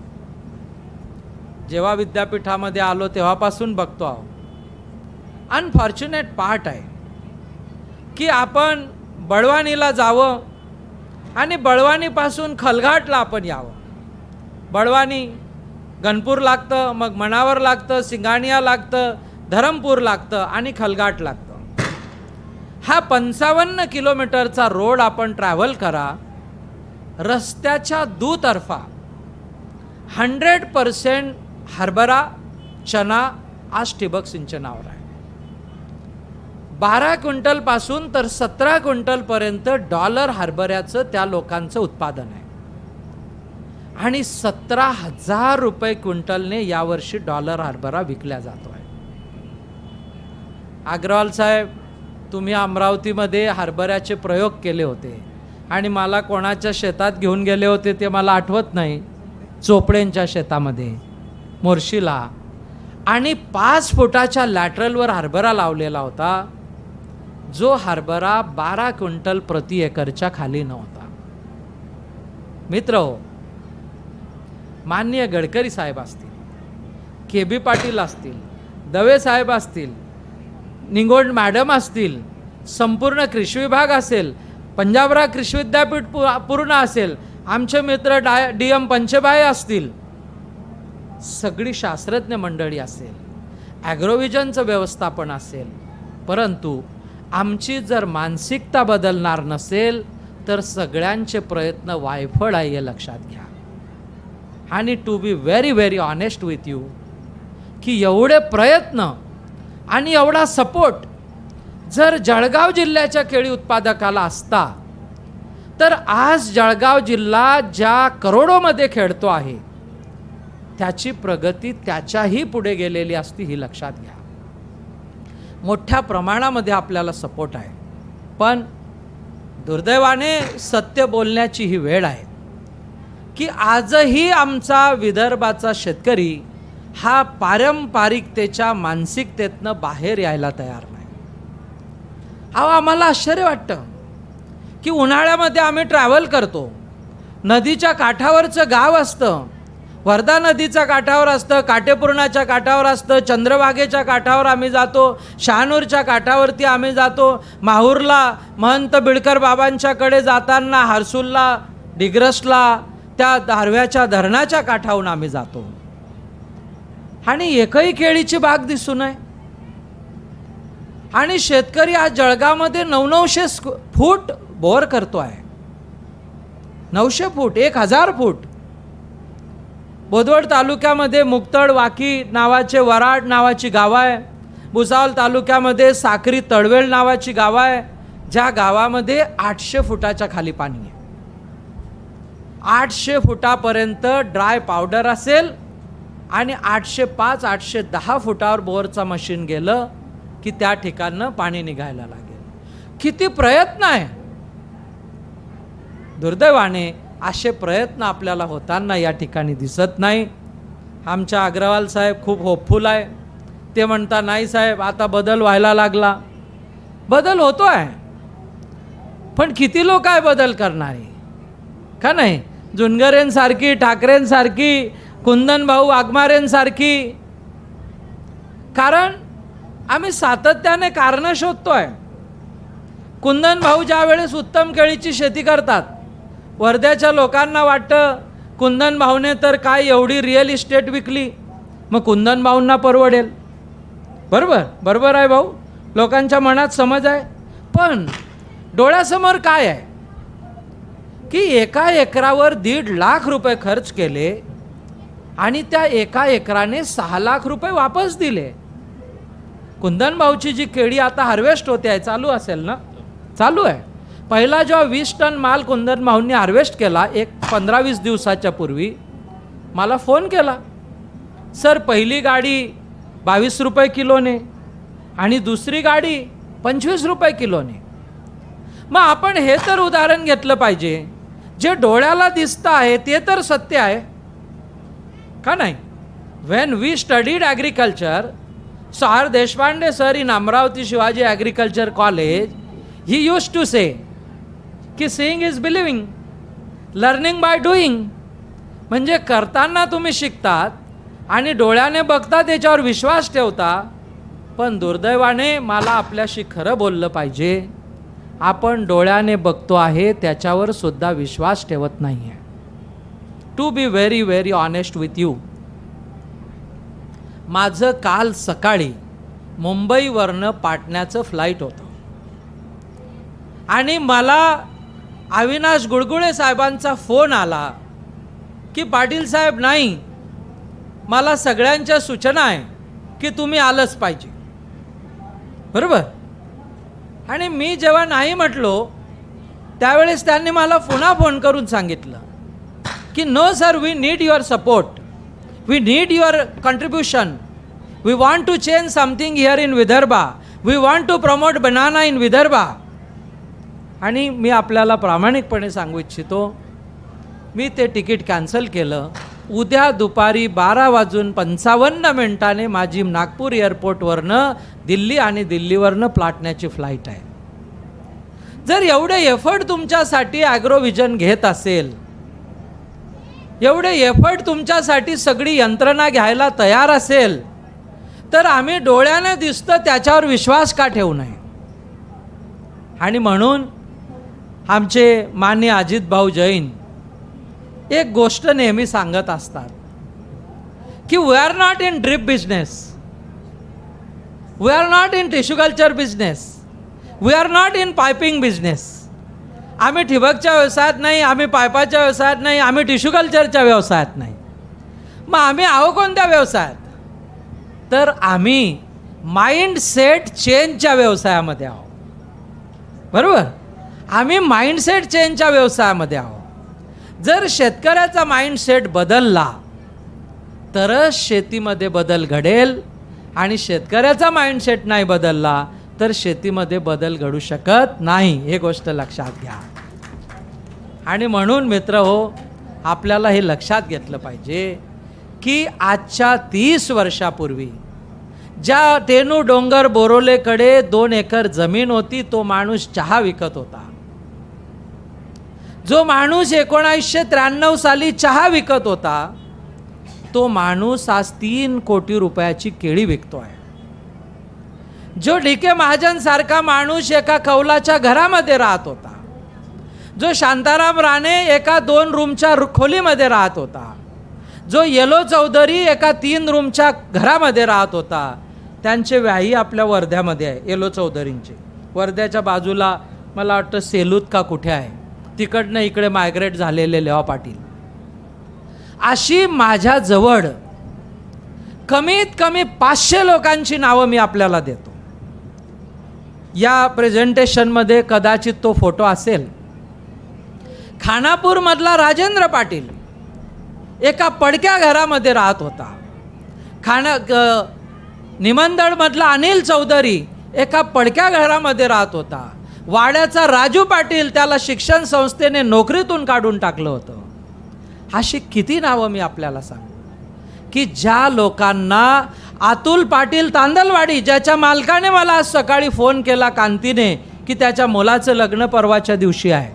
जेव्हा विद्यापीठामध्ये आलो तेव्हापासून बघतो आहोत. अनफॉर्च्युनेट पार्ट आहे की आपण बळवानीला जावं आणि बळवानीपासून खलघाटला आपण यावं. बळवानी गणपूर लागतं, मग मणावर लागतं, सिंगाणिया लागतं, धरमपूर लागतं आणि खलघाट लागतं. हा 55 किलोमीटरचा रोड आपण ट्रॅव्हल करा. रस्त्याच्या दुतर्फा 100% हरभरा, चना आज ठिबक सिंचनावर आहे. 12 क्विंटलपासून तर 17 क्विंटलपर्यंत डॉलर हरभऱ्याचं त्या लोकांचं उत्पादन आहे. आणि 17,000 रुपये क्विंटलने यावर्षी डॉलर हरभरा विकल्या जातो आहे. अग्रवाल साहेब, तुम्ही अमरावतीमध्ये हरभऱ्याचे प्रयोग केले होते आणि मला कोणाच्या शेतात घेऊन गेले होते ते मला आठवत नाही. चोपडेंच्या शेतामध्ये मोर्शीला, आणि 5 फुटाच्या लॅटरलवर हरभरा लावलेला होता, जो हरभरा 12 क्विंटल प्रति एकरच्या खाली नव्हता. मित्र, माननीय गडकरी साहेब असतील, KB पाटील असतील, दवे साहेब असतील, निंगोड मॅडम असतील, संपूर्ण कृषी विभाग असेल, पंजाबराव कृषी विद्यापीठ पूर्ण असेल, आमचे मित्र DM पंचेबाई असतील, सगळी शास्त्रज्ञ मंडळी असेल, ॲग्रोव्हिजनचं व्यवस्थापन असेल, परंतु आमची जर मानसिकता बदलणार नसेल तर सगळ्यांचे प्रयत्न वायफळ आहे हे लक्षात घ्या. आणि to be very honest with you की एवढे प्रयत्न आणि एवढा सपोर्ट जर जळगाव जिल्ह्याच्या केळी उत्पादकाला असता तर आज जळगाव जिल्हा ज्या करोडोमध्ये खेळतो आहे त्याची प्रगती त्याच्याही पुढे गेलेली असती, ही लक्षात घ्या. मोठ्या प्रमाणामध्ये आपल्याला सपोर्ट आहे, पण दुर्दैवाने सत्य बोलण्याची ही वेळ आहे की आजही आमचा विदर्भाचा शेतकरी हा पारंपरिकतेच्या मानसिकतेतनं बाहेर यायला तयार नाही. आम्हाला आश्चर्य वाटतं की उन्हाळ्यामध्ये आम्ही ट्रॅव्हल करतो, नदीच्या काठावरचं गाव असतं, वर्धा नदीच्या काठावर असतं, काटेपूर्णाच्या काठावर असतं, चंद्रभागेच्या काठावर आम्ही जातो, शहानूरच्या काठावरती आम्ही जातो, माहूरला महंत बिडकर बाबांच्याकडे जाताना हर्सुलला, डिग्रसला, त्या धारव्याच्या धरणाच्या काठावरून आम्ही जातो आणि एकही केळीची बाग दिसू नये. आणि शेतकरी आज जळगावमध्ये 900 फूट बोर करतो आहे. 900 फूट, 1000 फूट. बोदवड तालुक्यामध्ये मुक्तड, वाकी नावाचे, वराड नावाची गावं आहे, भुसावळ तालुक्यामध्ये साक्री तळवेल नावाची गाव आहे, ज्या गावामध्ये 800 फुटाच्या खाली पाणी आहे. 800 फुटापर्यंत ड्राय पावडर असेल आणि 805 810 फुटावर बोरचं मशीन गेलं की त्या ठिकाणं पाणी निघायला लागेल. किती प्रयत्न आहे. दुर्दैवाने असे प्रयत्न आपल्याला होताना या ठिकाणी दिसत नाही. आमच्या अग्रवाल साहेब खूप होपफुल आहे. ते म्हणता नाही साहेब आता बदल व्हायला लागला. बदल होतो आहे, पण किती लोक आहे बदल करणारे का नाही? जुनगरेंसारखी, ठाकरेंसारखी, कुंदन भाऊ वाघमारेंसारखी. कारण आम्ही सातत्याने कारणं शोधतोय. कुंदन भाऊ ज्या वेळेस उत्तम केळीची शेती करतात, वर्ध्याच्या लोकांना वाटतं कुंदन भाऊने तर काय एवढी रिअल इस्टेट विकली, मग कुंदन भाऊंना परवडेल. बरोबर बरोबर आहे भाऊ, लोकांच्या मनात समज आहे. पण डोळ्यासमोर काय आहे की एका एकरावर 1.5 लाख रुपये खर्च केले आणि त्या एका एकराने 6 लाख रुपये वापस दिले. कुंदन भाऊची जी केळी आता हार्वेस्ट होते आहे, चालू असेल ना? चालू आहे. पहिला जेव्हा 20 टन माल कुंदन भाऊंनी हार्वेस्ट केला, एक 15-20 दिवसाच्या पूर्वी मला फोन केला, सर पहिली गाडी 22 रुपये किलोने आणि दुसरी गाडी 25 रुपये किलोने. मग आपण हे तर उदाहरण घेतलं पाहिजे, जे डोळ्याला दिसतं आहे ते तर सत्य आहे का नाही? When we studied agriculture, sir Deshpande sir in Amravati Shivaji agriculture college, he used to say की seeing is believing, learning by doing. म्हणजे करताना तुम्ही शिकतात आणि डोळ्याने बघता त्याच्यावर विश्वास ठेवता. पण दुर्दैवाने मला आपल्याशी खरं बोललं पाहिजे, आपण डोळ्याने बघतो आहे त्याच्यावर सुद्धा विश्वास ठेवत नाही आहे. To be very very honest with you, माझं काल सकाळी मुंबईवरनं पाटण्याचं फ्लाईट होतं आणि मला अविनाश गुळगुळे साहेबांचा फोन आला की पाटील साहेब नाही, मला सगळ्यांच्या सूचना आहे की तुम्ही आलंच पाहिजे. बरोबर. आणि मी जेव्हा नाही म्हटलो त्यावेळेस त्यांनी मला पुन्हा फोन करून सांगितलं की no sir, we need your support, we need your contribution, we want to change something here in Vidarbha, we want to promote banana in Vidarbha. आणि मी आपल्याला प्रामाणिकपणे सांगू इच्छितो, मी ते तिकीट कॅन्सल केलं. उद्या दुपारी 12:55 माझी नागपूर एअरपोर्टवरनं दिल्ली आणि दिल्लीवरनं पाटण्याची फ्लाईट आहे. जर एवढे एफर्ट तुमच्यासाठी ॲग्रोव्हिजन घेत असेल, एवढे एफर्ट तुमच्यासाठी सगळी यंत्रणा घ्यायला तयार असेल, तर आम्ही डोळ्याने दिसतं त्याच्यावर विश्वास का ठेवू नये? आणि म्हणून आमचे मान्य अजित भाऊ जैन एक गोष्ट नेहमी सांगत असतात की we are not in drip business, we are not in tissue culture business, we are not in piping business. आम्ही ठिबकच्या व्यवसायात नाही, आम्ही पायपाच्या व्यवसायात नाही, आम्ही टिश्यू कल्चरच्या व्यवसायात नाही. मग आम्ही आहो कोणत्या व्यवसायात? तर आम्ही माइंडसेट चेंजच्या व्यवसायामध्ये आहोत. बरोबर. आम्ही माइंडसेट चेंजच्या व्यवसायामध्ये आहोत. जर शेतकऱ्याचा माइंडसेट बदलला तरच शेतीमध्ये बदल घडेल, आणि शेतकऱ्याचा माइंडसेट नाही बदलला तर शेतीमध्ये बदल घडू शकत नाही. हे गोष्ट लक्षात घ्या. आणि म्हणून मित्र हो, आपल्याला हे लक्षात घेतलं पाहिजे की आजच्या 30 वर्षापूर्वी ज्या टेनू डोंगर बोरोलेकडे 2 एकर जमीन होती, तो माणूस चहा विकत होता. जो माणूस 1993 साली चहा विकत होता, तो माणूस आज 3 कोटी रुपयाची केळी विकतो आहे. जो डी.के. महाजन सारखा माणूस एका कौलाच्या घरामध्ये राहत होता, जो शांताराम राणे एका 2 रूमच्या खोलीमध्ये राहत होता, जो येलो चौधरी एका 3 रूमच्या घरामध्ये राहत होता, त्यांचे व्याही आपल्या वर्ध्यामध्ये आहे. येलो चौधरींचे वर्ध्याच्या बाजूला मला वाटतं सेलूत का कुठे आहे, तिकडनं इकडे मायग्रेट झालेले लेवा पाटील. अशी माझ्याजवळ कमीत कमी 500 लोकांची नावं मी आपल्याला देतो. या प्रेझेंटेशनमध्ये कदाचित तो फोटो असेल. खानापूरमधला राजेंद्र पाटील एका पडक्या घरामध्ये राहत होता. निमंदडमधला अनिल चौधरी एका पडक्या घरामध्ये राहत होता. वाड्याचा राजू पाटील, त्याला शिक्षण संस्थेने नोकरीतून काढून टाकलं होतं. अशी किती नावं मी आपल्याला सांगू की ज्या लोकांना अतुल पाटील तांदलवाडी, ज्याच्या मालकाने मला आज सकाळी फोन केला कांतीने की त्याच्या मुलाचं लग्न परवाच्या दिवशी आहे.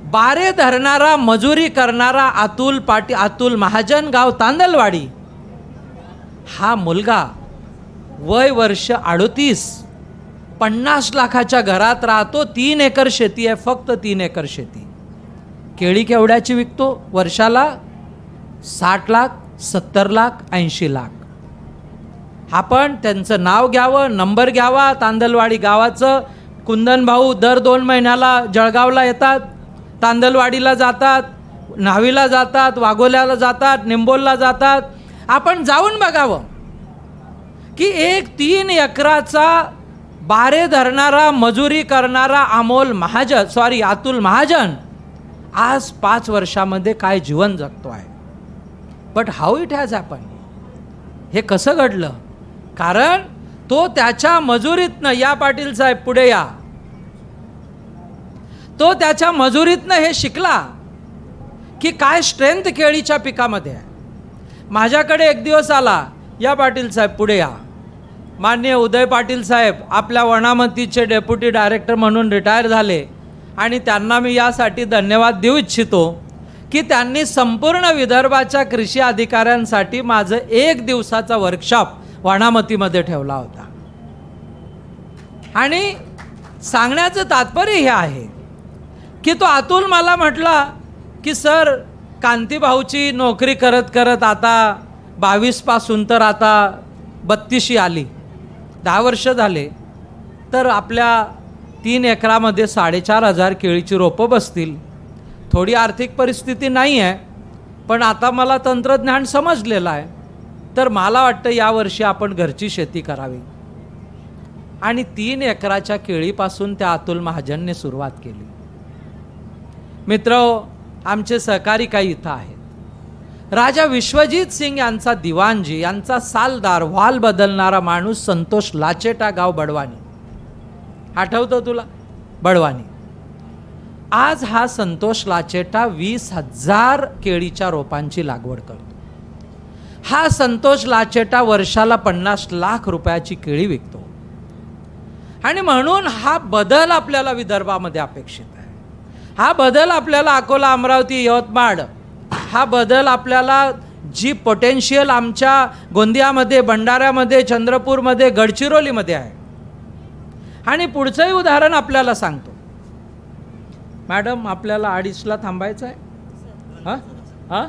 बारे धरणारा, मजुरी करणारा अतुल महाजन, गाव तांदलवाडी, हा मुलगा वय वर्ष 38, 50 लाखाच्या घरात राहतो. 3 एकर शेती आहे, फक्त 3 एकर शेती. केळी केवढ्याची विकतो? वर्षाला 60 लाख, 70 लाख, 80 लाख. आपण त्यांचं नाव घ्यावं, नंबर घ्यावा. तांदलवाडी गावाचं. कुंदन भाऊ दर 2 महिन्याला जळगावला येतात, तांदलवाडीला जातात, न्हावीला जातात, वाघोल्याला जातात, निंबोलला जातात. आपण जाऊन बघावं की एक 3 एकराचा बारे धरणारा, मजुरी करणारा अतुल महाजन आज 5 वर्षामध्ये काय जीवन जगतो आहे. But how it has happen? हे कसं घडलं? कारण तो त्याच्या मजुरीतनं, या पाटील साहेब पुढे या, तो त्याच्या मजुरीतनं हे शिकला की काय स्ट्रेंथ केळीच्या पिकामध्ये आहे. माझ्याकडे एक दिवस आला, या पाटील साहेब पुढे या. माननीय उदय पाटील साहेब आपल्या वनामतीचे डेप्युटी डायरेक्टर म्हणून रिटायर झाले आणि त्यांना मी यासाठी धन्यवाद देऊ इच्छितो की त्यांनी संपूर्ण विदर्भाच्या कृषी अधिकाऱ्यांसाठी माझं 1 दिवसाचा वर्कशॉप वनामतीमध्ये ठेवला होता. आणि सांगण्याचं तात्पर्य हे आहे की तो अतुल मला म्हटला की सर, कांतीभाऊची नोकरी करत करत आता 22 पासून तर आता 32 आली, 10 वर्ष झाले, तर आपल्या 3 एकरामध्ये 4,500 केळीची रोपं बसतील. थोडी आर्थिक परिस्थिती नाही आहे, पण आता मला तंत्रज्ञान समजलेलं आहे, तर मला वाटतं यावर्षी आपण घरची शेती करावी. आणि 3 एकराच्या केळीपासून त्या अतुल महाजनने सुरुवात केली. मित्र, आमचे सहकारी काही इथं आहेत. राजा विश्वजीत सिंग यांचा दिवाणजी, यांचा सालदार, व्हाल बदलणारा माणूस संतोष लाचेटा, गाव बडवानी. आठवतं तुला? बडवानी. आज हा संतोष लाचेटा 20,000 केळीच्या रोपांची लागवड करतो. हा संतोष लाचेटा वर्षाला 50 लाख रुपयाची केळी विकतो. आणि म्हणून हा बदल आपल्याला विदर्भामध्ये अपेक्षित आहे. हा बदल आपल्याला अकोला, अमरावती, यवतमाळ, हा बदल आपल्याला जी पोटेन्शियल आमच्या गोंदियामध्ये, भंडाऱ्यामध्ये, चंद्रपूरमध्ये, गडचिरोलीमध्ये आहे. आणि पुढचंही उदाहरण आपल्याला सांगतो. मॅडम, आपल्याला 2:30ला थांबायचं आहे? हां हां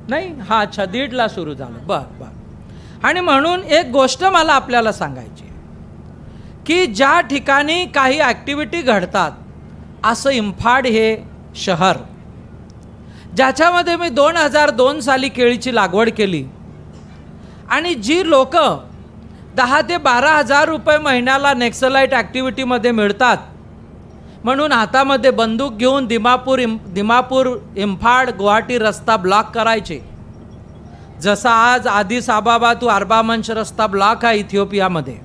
नाही, हां, अच्छा, 1:30ला सुरू झालं. बरं. आणि म्हणून एक गोष्ट मला आपल्याला सांगायची की ज्या ठिकाणी काही ॲक्टिव्हिटी घडतात, असं इंफाड हे शहर, ज्याच्यामध्ये मी 2002 साली केळीची लागवड केली, आणि जी लोक 10,000 ते 12,000 रुपये महिन्याला नेक्सलाईट ॲक्टिव्हिटीमध्ये मिळतात म्हणून हातामध्ये बंदूक घेऊन दिमापूर, इम्फाड, गुवाहाटी रस्ता ब्लॉक करायचे. जसा आज आदिस अबाबा टू अर्बामंच रस्ता ब्लॉक आहे इथिओपियामध्ये.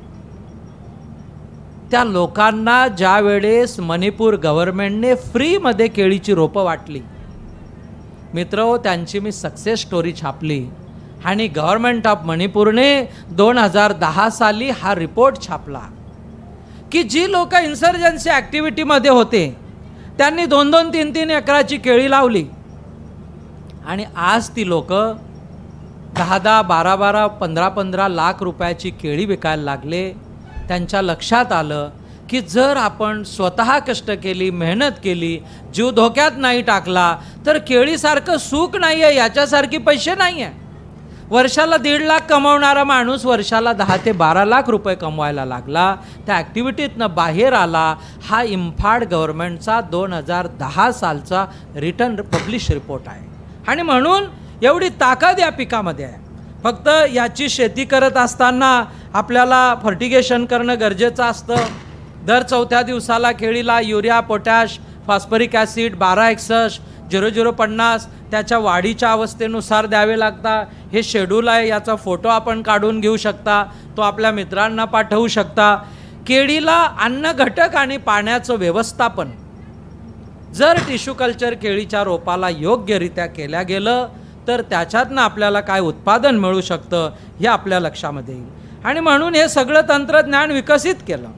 त्या लोकांना ज्या वेळेस मणिपूर गव्हर्नमेंटने फ्रीमध्ये केळीची रोपं वाटली, मित्र, त्यांची मी सक्सेस स्टोरी छापली. आणि गव्हर्नमेंट ऑफ मणिपूरने 2010 साली हा रिपोर्ट छापला की जी लोक इन्सर्जन्सी ॲक्टिव्हिटीमध्ये होते त्यांनी 2-2, 3-3 एकराची केळी लावली. आणि आज ती लोक 10-10, 12-12, 15-15 लाख रुपयाची केळी विकायला लागले. त्यांच्या लक्षात आलं की जर आपण स्वतः कष्ट केली, मेहनत केली, जीव धोक्यात नाही टाकला, तर केळीसारखं सुख नाही आहे, याच्यासारखी पैसे नाही आहे. वर्षाला 1.5 लाख कमवणारा माणूस वर्षाला 10 ते 12 लाख रुपये कमवायला लागला. त्या ॲक्टिव्हिटीतनं बाहेर आला. हा इंफाड गव्हर्नमेंटचा 2010 सालचा रिटर्न पब्लिश रिपोर्ट आहे. आणि म्हणून एवढी ताकद या पिकामध्ये आहे. फक्त याची शेती करत असताना आपल्याला फर्टिगेशन करणं गरजेचं असतं. दर 4थ्या दिवसाला केळीला युरिया, पोटॅश, फॉस्फरिक ॲसिड 1261, 0050 त्याच्या वाढीच्या अवस्थेनुसार द्यावे लागतात. हे शेड्यूल आहे, याचा फोटो आपण काढून घेऊ शकता, तो आपल्या मित्रांना पाठवू शकता. केळीला अन्न घटक आणि पाण्याचं व्यवस्थापन जर टिश्यू कल्चर केळीच्या रोपाला योग्यरित्या केल्या गेलं तर त्याच्यातनं आपल्याला काय उत्पादन मिळू शकतं हे आपल्या लक्षामध्ये येईल. आणि म्हणून हे सगळं तंत्रज्ञान विकसित केलं.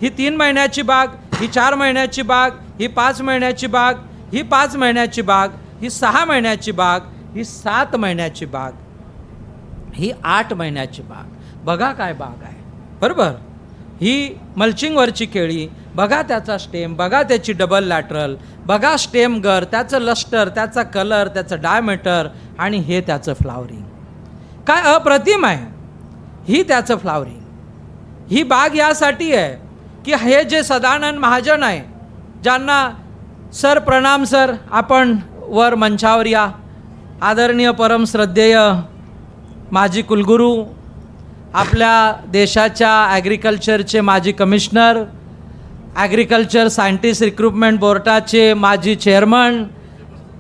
ही 3 महिन्याची बाग, ही 4 महिन्याची बाग, ही 5 महिन्याची बाग, ही 5 महिन्याची बाग, ही 6 महिन्याची बाग, ही 7 महिन्याची बाग, ही 8 महिन्याची बाग. बघा काय बाग आहे, बरोबर. ही मल्चिंगवरची केळी, बघा त्याचा स्टेम, बघा त्याची डबल लॅटरल, बघा स्टेम गर, त्याचं लस्टर, त्याचा कलर, त्याचं डायमीटर आणि हे त्याचं फ्लावरिंग. काय अप्रतिम आहे ही त्याचं फ्लावरिंग. ही बाग यासाठी आहे की हे जे सदानंद महाजन आहे, ज्यांना सर प्रणाम सर, आपण वर मंचावर या. आदरणीय परम श्रद्धेय माजी कुलगुरू, आपल्या देशाच्या ॲग्रिकल्चरचे माजी कमिशनर, ॲग्रिकल्चर सायंटिस्ट रिक्रुटमेंट बोर्डाचे माजी चेअरमन,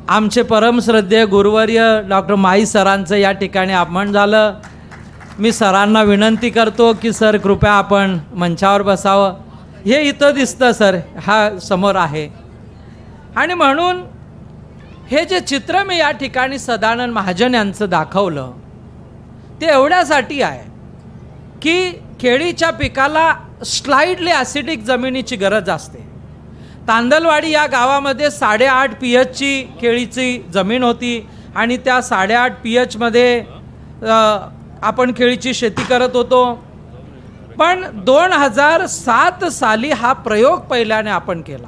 आमचे परम श्रद्धेय गुरुवर्य डॉक्टर माई सरांचं या ठिकाणी आगमन झालं. मी सरांना विनंती करतो की सर कृपया आपण मंचावर बसावं. हे इथं दिसतं सर, हा समोर आहे. आणि म्हणून हे जे चित्र मी या ठिकाणी सदानंद महाजन यांचं दाखवलं ते एवढ्यासाठी आहे की केळीच्या पिकाला स्लाइडली ॲसिडिक जमिनीची गरज असते. तांदलवाडी या गावामध्ये 8.5 pHची केळीची जमीन होती आणि त्या 8.5 pHमध्ये आपण केळीची शेती करत होतो. पण 2007 साली हा प्रयोग पहिल्याने आपण केला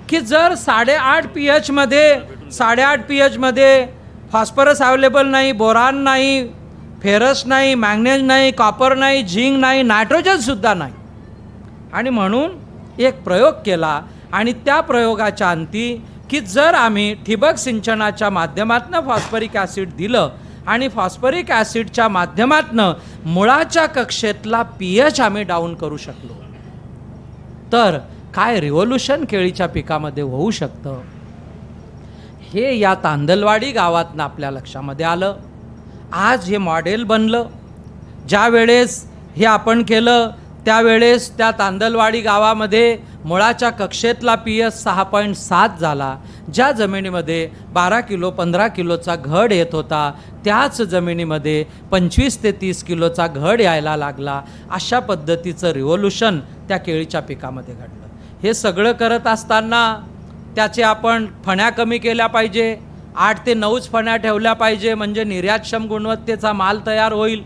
की जर 8.5 pHमध्ये फॉस्फरस अवेलेबल नाही, बोरान नाही, फेरस नाही, मॅग्नेज नाही, कॉपर नाही, झिंक नाही, नायट्रोजनसुद्धा नाही. आणि म्हणून एक प्रयोग केला आणि त्या प्रयोगाच्या अंती की जर आम्ही ठिबक सिंचनाच्या माध्यमातून फॉस्फरिक ॲसिड दिलं आणि फॉस्फरिक ॲसिडच्या माध्यमातून मुळाच्या कक्षेतला pH आम्ही डाऊन करू शकलो तर काय रिव्होल्यूशन केळीच्या पिकामध्ये होऊ शकतं हे या तांदलवाडी गावातनं आपल्या लक्षामध्ये आलं. आज हे मॉडेल बनलं. ज्या वेळेस हे आपण केलं त्यावेळेस त्या तांदलवाडी गावामध्ये मुळाच्या कक्षेतला pH 6.7 झाला. ज्या जमिनीमध्ये 12 किलो 15 किलोचा घड येत होता त्याच जमिनीमध्ये 25 ते 30 किलोचा घड यायला लागला. अशा पद्धतीचं रिव्होल्यूशन त्या केळीच्या पिकामध्ये घडलं. हे सगळं करत असताना त्याचे आपण फण्या कमी केल्या पाहिजे. 8 ते 9 फण्या ठेवल्या पाहिजे म्हणजे निर्यातक्षम गुणवत्तेचा माल तयार होईल.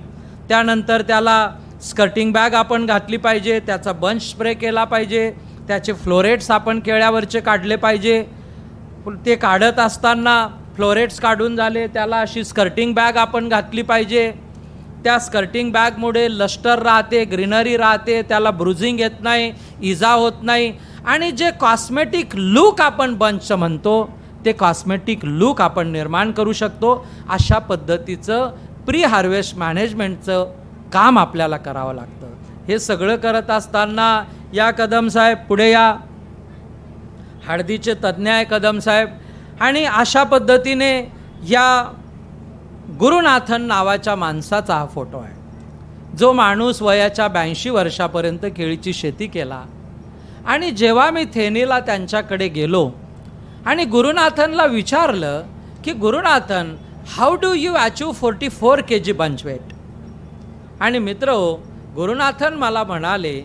त्यानंतर त्याला स्कर्टिंग बॅग आपण घातली पाहिजे, त्याचा बंच स्प्रे केला पाहिजे, त्याचे फ्लोरेट्स आपण केळ्यावरचे काढले पाहिजे. ते काढत असताना फ्लोरेट्स काढून झाले त्याला अशी स्कर्टिंग बॅग आपण घातली पाहिजे. त्या स्कर्टिंग बॅगमुळे लस्टर राहते, ग्रीनरी राहते, त्याला ब्रुझिंग येत नाही, इजा होत नाही. आणि जे कॉस्मेटिक लूक आपण बंचचं म्हणतो ते कॉस्मेटिक लूक आपण निर्माण करू शकतो. अशा पद्धतीचं प्री हार्वेस्ट मॅनेजमेंटचं काम आपल्याला करावं लागतं. हे सगळं करत असताना या कदम साहेब पुढे या, हळदीचे तज्ज्ञ आहे कदम साहेब. आणि अशा पद्धतीने या गुरुनाथन नावाच्या माणसाचा हा फोटो आहे जो माणूस वयाच्या 82 वर्षापर्यंत केळीची शेती केला. आणि जेव्हा मी थेनीला त्यांच्याकडे गेलो आणि गुरुनाथनला विचारलं की Gurunathan how do you achieve 44 kg bunch weight. आणि मित्र गुरुनाथन मला म्हणाले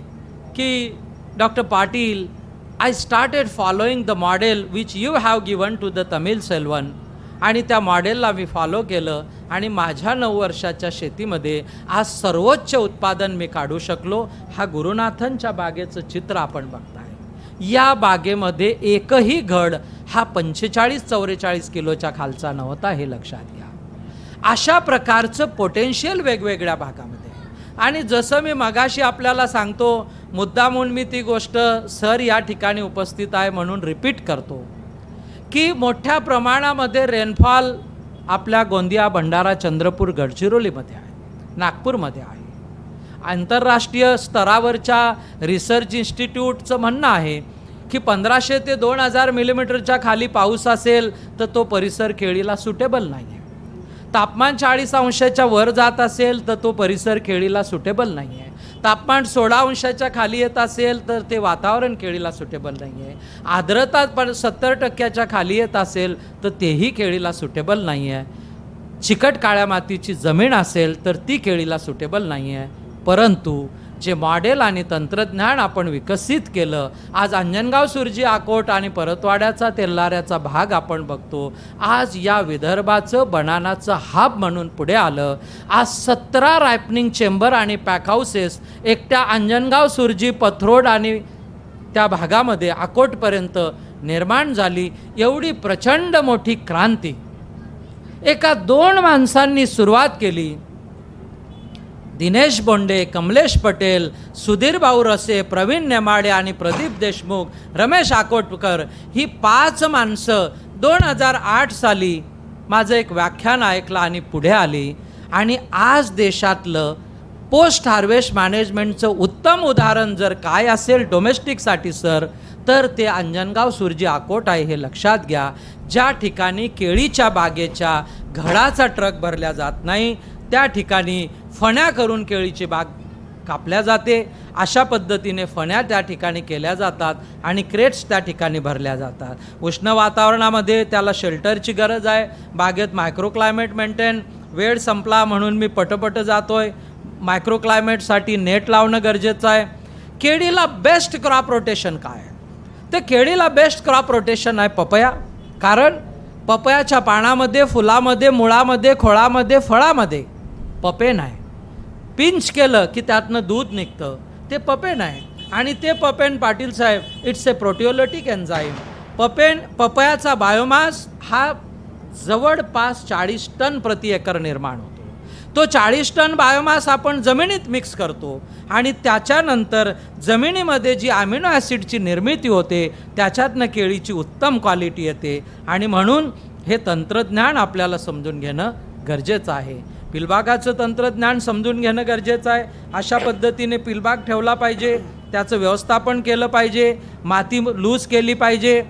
की doctor Patil I started following the model which you have given to the Tamil Selvan. आणि त्या मॉडेलला मी फॉलो केलं आणि माझ्या 9 वर्षाच्या शेतीमध्ये आज सर्वोच्च उत्पादन मी काढू शकलो. हा गुरुनाथनच्या बागेचं चित्र आपण बघताय. या बागेमध्ये एकही घड हा 45-44 किलोच्या खालचा नव्हता, हे लक्षात घ्या. अशा प्रकारचं पोटेन्शियल वेगवेगळ्या भागामध्ये. आणि जसं मी मगाशी आपल्याला सांगतो, मुद्दामून मी ती गोष्ट सर या ठिकाणी उपस्थित आहे म्हणून रिपीट करतो की मोठ्या प्रमाणामध्ये रेनफॉल आपल्या गोंदिया, भंडारा, चंद्रपूर, गडचिरोलीमध्ये आहे, नागपूरमध्ये आहे. आंतरराष्ट्रीय स्तरावरच्या रिसर्च इन्स्टिट्यूटचं म्हणणं आहे की 1500 ते 2000 मिलीमीटरच्या खाली पाऊस असेल तर तो परिसर केळीला सुटेबल नाही आहे. तापमान 40 अंशाच्या वर जात असेल तर तो परिसर केळीला सुटेबल नाही आहे. तापमान 16 अंशाच्या खाली येत असेल तर ते वातावरण केळीला सुटेबल नाही आहे. आर्द्रता 70% खाली येत असेल तर तेही केळीला सुटेबल नाही आहे. चिकट काळ्या मातीची जमीन असेल तर ती केळीला सुटेबल नाही आहे. परंतु जे मॉडेल आणि तंत्रज्ञान आपण विकसित केलं, आज अंजनगाव, सुरजी, अकोट आणि परतवाड्याचा तेल्हाऱ्याचा भाग आपण बघतो. आज या विदर्भाचं बनानाचं हब म्हणून पुढे आलं. आज 17 रायपनिंग चेंबर आणि पॅक हाऊसेस एकट्या अंजनगाव, सुरजी, पथरोड आणि त्या भागामध्ये अकोटपर्यंत निर्माण झाली. एवढी प्रचंड मोठी क्रांती एका 2 माणसांनी सुरुवात केली. दिनेश बोंडे, कमलेश पटेल, सुधीर भाऊ रसे, प्रवीण नेमाडे आणि प्रदीप देशमुख, रमेश आकोटकर ही 5 माणसं 2008 साली माझं एक व्याख्यान ऐकलं आणि पुढे आली. आणि आज देशातलं पोस्ट हार्वेस्ट मॅनेजमेंटचं उत्तम उदाहरण जर काय असेल डोमेस्टिकसाठी सर, तर ते अंजनगाव, सुरजी, अकोट आहे. हे लक्षात घ्या. ज्या ठिकाणी केळीच्या बागेच्या घडाचा ट्रक भरल्या जात नाही त्या ठिकाणी फण्या करून केळीची बाग कापल्या जाते. अशा पद्धतीने फण्या त्या ठिकाणी केल्या जातात आणि क्रेट्स त्या ठिकाणी भरल्या जातात. उष्ण वातावरणामध्ये त्याला शेल्टरची गरज आहे. बागेत मायक्रोक्लायमेट मेंटेन, वेळ संपला म्हणून मी पटपट जातोय. मायक्रोक्लायमेटसाठी नेट लावणं गरजेचं आहे. केळीला बेस्ट क्रॉप रोटेशन काय आहे? तर केळीला बेस्ट क्रॉप रोटेशन आहे पपया. कारण पपयाच्या पानामध्ये, फुलामध्ये, मुळामध्ये, खोळामध्ये, फळामध्ये पपेन आहे. पिंच केलं की त्यातनं दूध निघतं, ते पपेन आहे. आणि ते पपेन पाटील साहेब, इट्स ए प्रोटिओलिटिक एन्झाईम. पपयाचा बायोमास हा जवळपास 40 टन प्रति एकर निर्माण होतो. तो 40 टन बायोमास आपण जमिनीत मिक्स करतो आणि त्याच्यानंतर जमिनीमध्ये जी अमिनो ॲसिडची निर्मिती होते त्याच्यातनं केळीची उत्तम क्वालिटी येते. आणि म्हणून हे तंत्रज्ञान आपल्याला समजून घेणं गरजेचं आहे. पिलबागाचं तंत्रज्ञान समजून घेणं गरजेचं आहे. अशा पद्धतीने पिलबाग ठेवला पाहिजे, त्याचं व्यवस्थापन केलं पाहिजे, माती लूज केली पाहिजे,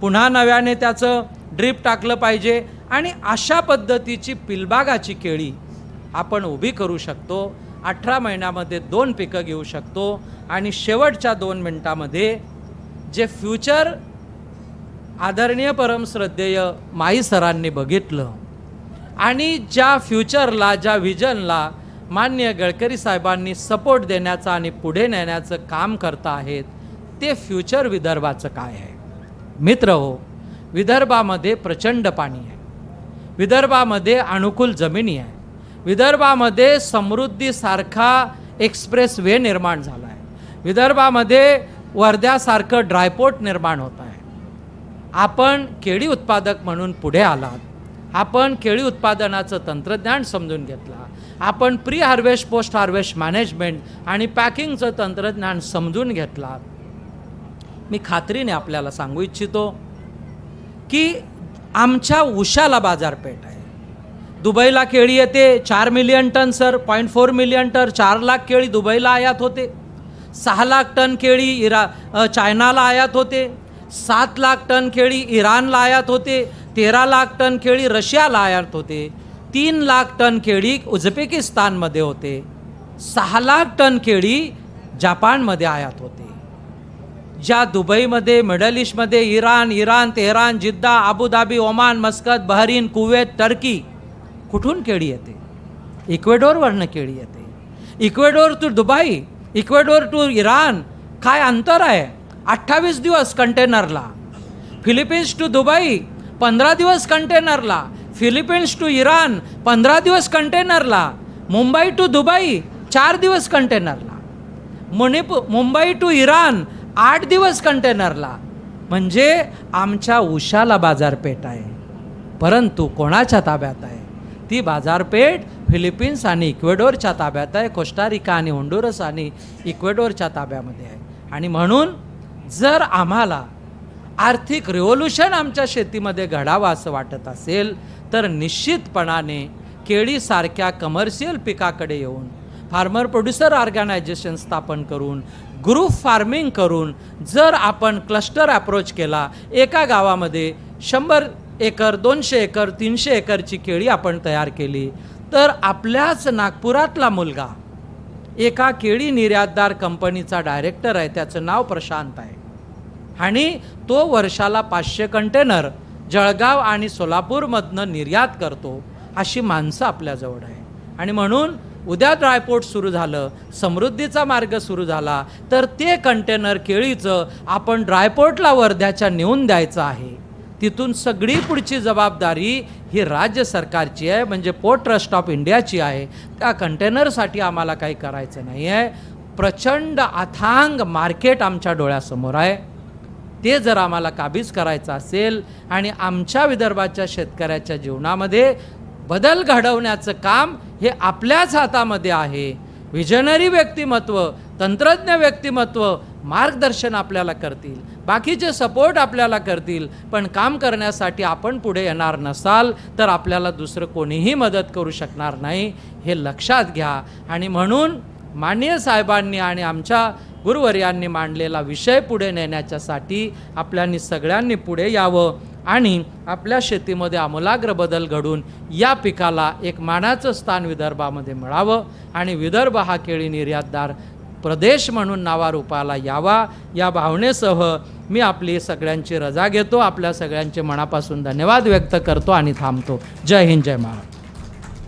पुन्हा नव्याने त्याचं ड्रीप टाकलं पाहिजे आणि अशा पद्धतीची पिलबागाची केळी आपण उभी करू शकतो. 18 महिन्यामध्ये 2 पिकं घेऊ शकतो. आणि शेवटच्या 2 मिनटामध्ये जे फ्युचर आदरणीय परमश्रद्धेय माई सरांनी बघितलं आणि ज्या फ्युचरला, ज्या व्हिजनला माननीय गडकरी साहेबांनी सपोर्ट देण्याचं आणि पुढे नेण्याचं काम करता आहेत, ते फ्युचर विदर्भाचं काय आहे? मित्रहो, विदर्भामध्ये प्रचंड पाणी आहे. विदर्भामध्ये अनुकूल जमिनी आहे. विदर्भामध्ये समृद्धीसारखा एक्सप्रेस वे निर्माण झाला आहे. विदर्भामध्ये वर्ध्यासारखं ड्रायपोर्ट निर्माण होत आहे. आपण केळी उत्पादक म्हणून पुढे आलात. आपण केळी उत्पादनाचं तंत्रज्ञान समजून घेतला. आपण pre harvest, post harvest management आणि पॅकिंगचं तंत्रज्ञान समजून घेतला. मी खात्रीने आपल्याला सांगू इच्छितो की आमच्या उशाला बाजारपेठ आहे. दुबईला केळी येते 4 million ton sir, 0.4 million ton, 4 lakh केळी दुबईला आयात होते. 6 लाख टन केळी चायनाला आयात होते. 7 लाख टन केळी इराणला आयात होते. 13 लाख टन केळी रशियाला आयात होते. 3 लाख टन केळी उझबेकिस्तानमध्ये होते. 6 लाख टन केळी जपानमध्ये आयात होते. ज्या दुबईमध्ये, मिडल ईस्टमध्ये Iran, Tehran, Jeddah, Abu Dhabi, Oman, Muscat, Bahrain, Kuwait, Turkey, कुठून केळी येते? इक्वेडोरवरनं केळी येते. Ecuador to Dubai, Ecuador to Iran काय अंतर आहे? 28 दिवस कंटेनरला. फिलिपिन्स टू दुबई 15 दिवस कंटेनरला. फिलिपिन्स टू इराण 15 दिवस कंटेनरला. मुंबई टू दुबई 4 दिवस कंटेनरला. मुंबई टू इराण 8 दिवस कंटेनरला. म्हणजे आमच्या उशाला बाजारपेठ आहे. परंतु कोणाच्या ताब्यात आहे? ती बाजारपेठ फिलिपिन्स आणि इक्वेडोरच्या ताब्यात आहे. कोस्टारिका आणि होंडुरस आणि इक्वेडोरच्या ताब्यामध्ये आहे. आणि म्हणून जर आम्हाला आर्थिक रिव्होल्यूशन आमच्या शेतीमध्ये घडावं असं वाटत असेल तर निश्चितपणाने केळीसारख्या कमर्शियल पिकाकडे येऊन फार्मर प्रोड्युसर ऑर्गनायझेशन स्थापन करून ग्रुप फार्मिंग करून जर आपण क्लस्टर अप्रोच केला, एका गावामध्ये 100 एकर 200 एकर 300 एकरची केळी आपण तयार केली तर आपल्याच नागपुरातला मुलगा एका केळी निर्यातदार कंपनीचा डायरेक्टर आहे, त्याचं नाव प्रशांत आहे आणि तो वर्षाला 500 कंटेनर जळगाव आणि सोलापूरमधनं निर्यात करतो. अशी माणसं आपल्याजवळ आहे आणि म्हणून उद्या ड्रायपोर्ट सुरू झालं, समृद्धीचा मार्ग सुरू झाला तर ते कंटेनर केळीचं आपण ड्रायपोर्टला वर्ध्याच्या नेऊन द्यायचं आहे. तिथून सगळी पुढची जबाबदारी ही राज्य सरकारची आहे, म्हणजे पोर्ट ट्रस्ट ऑफ इंडियाची आहे. त्या कंटेनरसाठी आम्हाला काही करायचं नाही आहे. प्रचंड अथांग मार्केट आमच्या डोळ्यासमोर आहे. ते जर आम्हाला काबीज करायचं असेल आणि आमच्या विदर्भाच्या शेतकऱ्याच्या जीवनामध्ये बदल घडवण्याचं काम हे आपल्याच हातामध्ये आहे. विजनरी व्यक्तिमत्व, तंत्रज्ञ व्यक्तिमत्व मार्गदर्शन आपल्याला करतील, बाकीचे सपोर्ट आपल्याला करतील, पण काम करण्यासाठी आपण पुढे येणार नसाल तर आपल्याला दुसरं कोणीही मदत करू शकणार नाही, हे लक्षात घ्या. आणि म्हणून माननीय साहेबांनी आणि आमच्या गुरुवर्यांनी मांडलेला विषय पुढे नेण्याच्यासाठी आपल्यानी सगळ्यांनी पुढे यावं आणि आपल्या शेतीमध्ये आमूलाग्र बदल घडून या पिकाला एक मानाचं स्थान विदर्भामध्ये मिळावं आणि विदर्भ हा केळी निर्यातदार प्रदेश म्हणून नावारूपाला यावा, या भावनेसह मी आपली सगळ्यांची रजा घेतो. आपल्या सगळ्यांचे मनापासून धन्यवाद व्यक्त करतो आणि थांबतो. जय हिंद, जय महाराष्ट्र.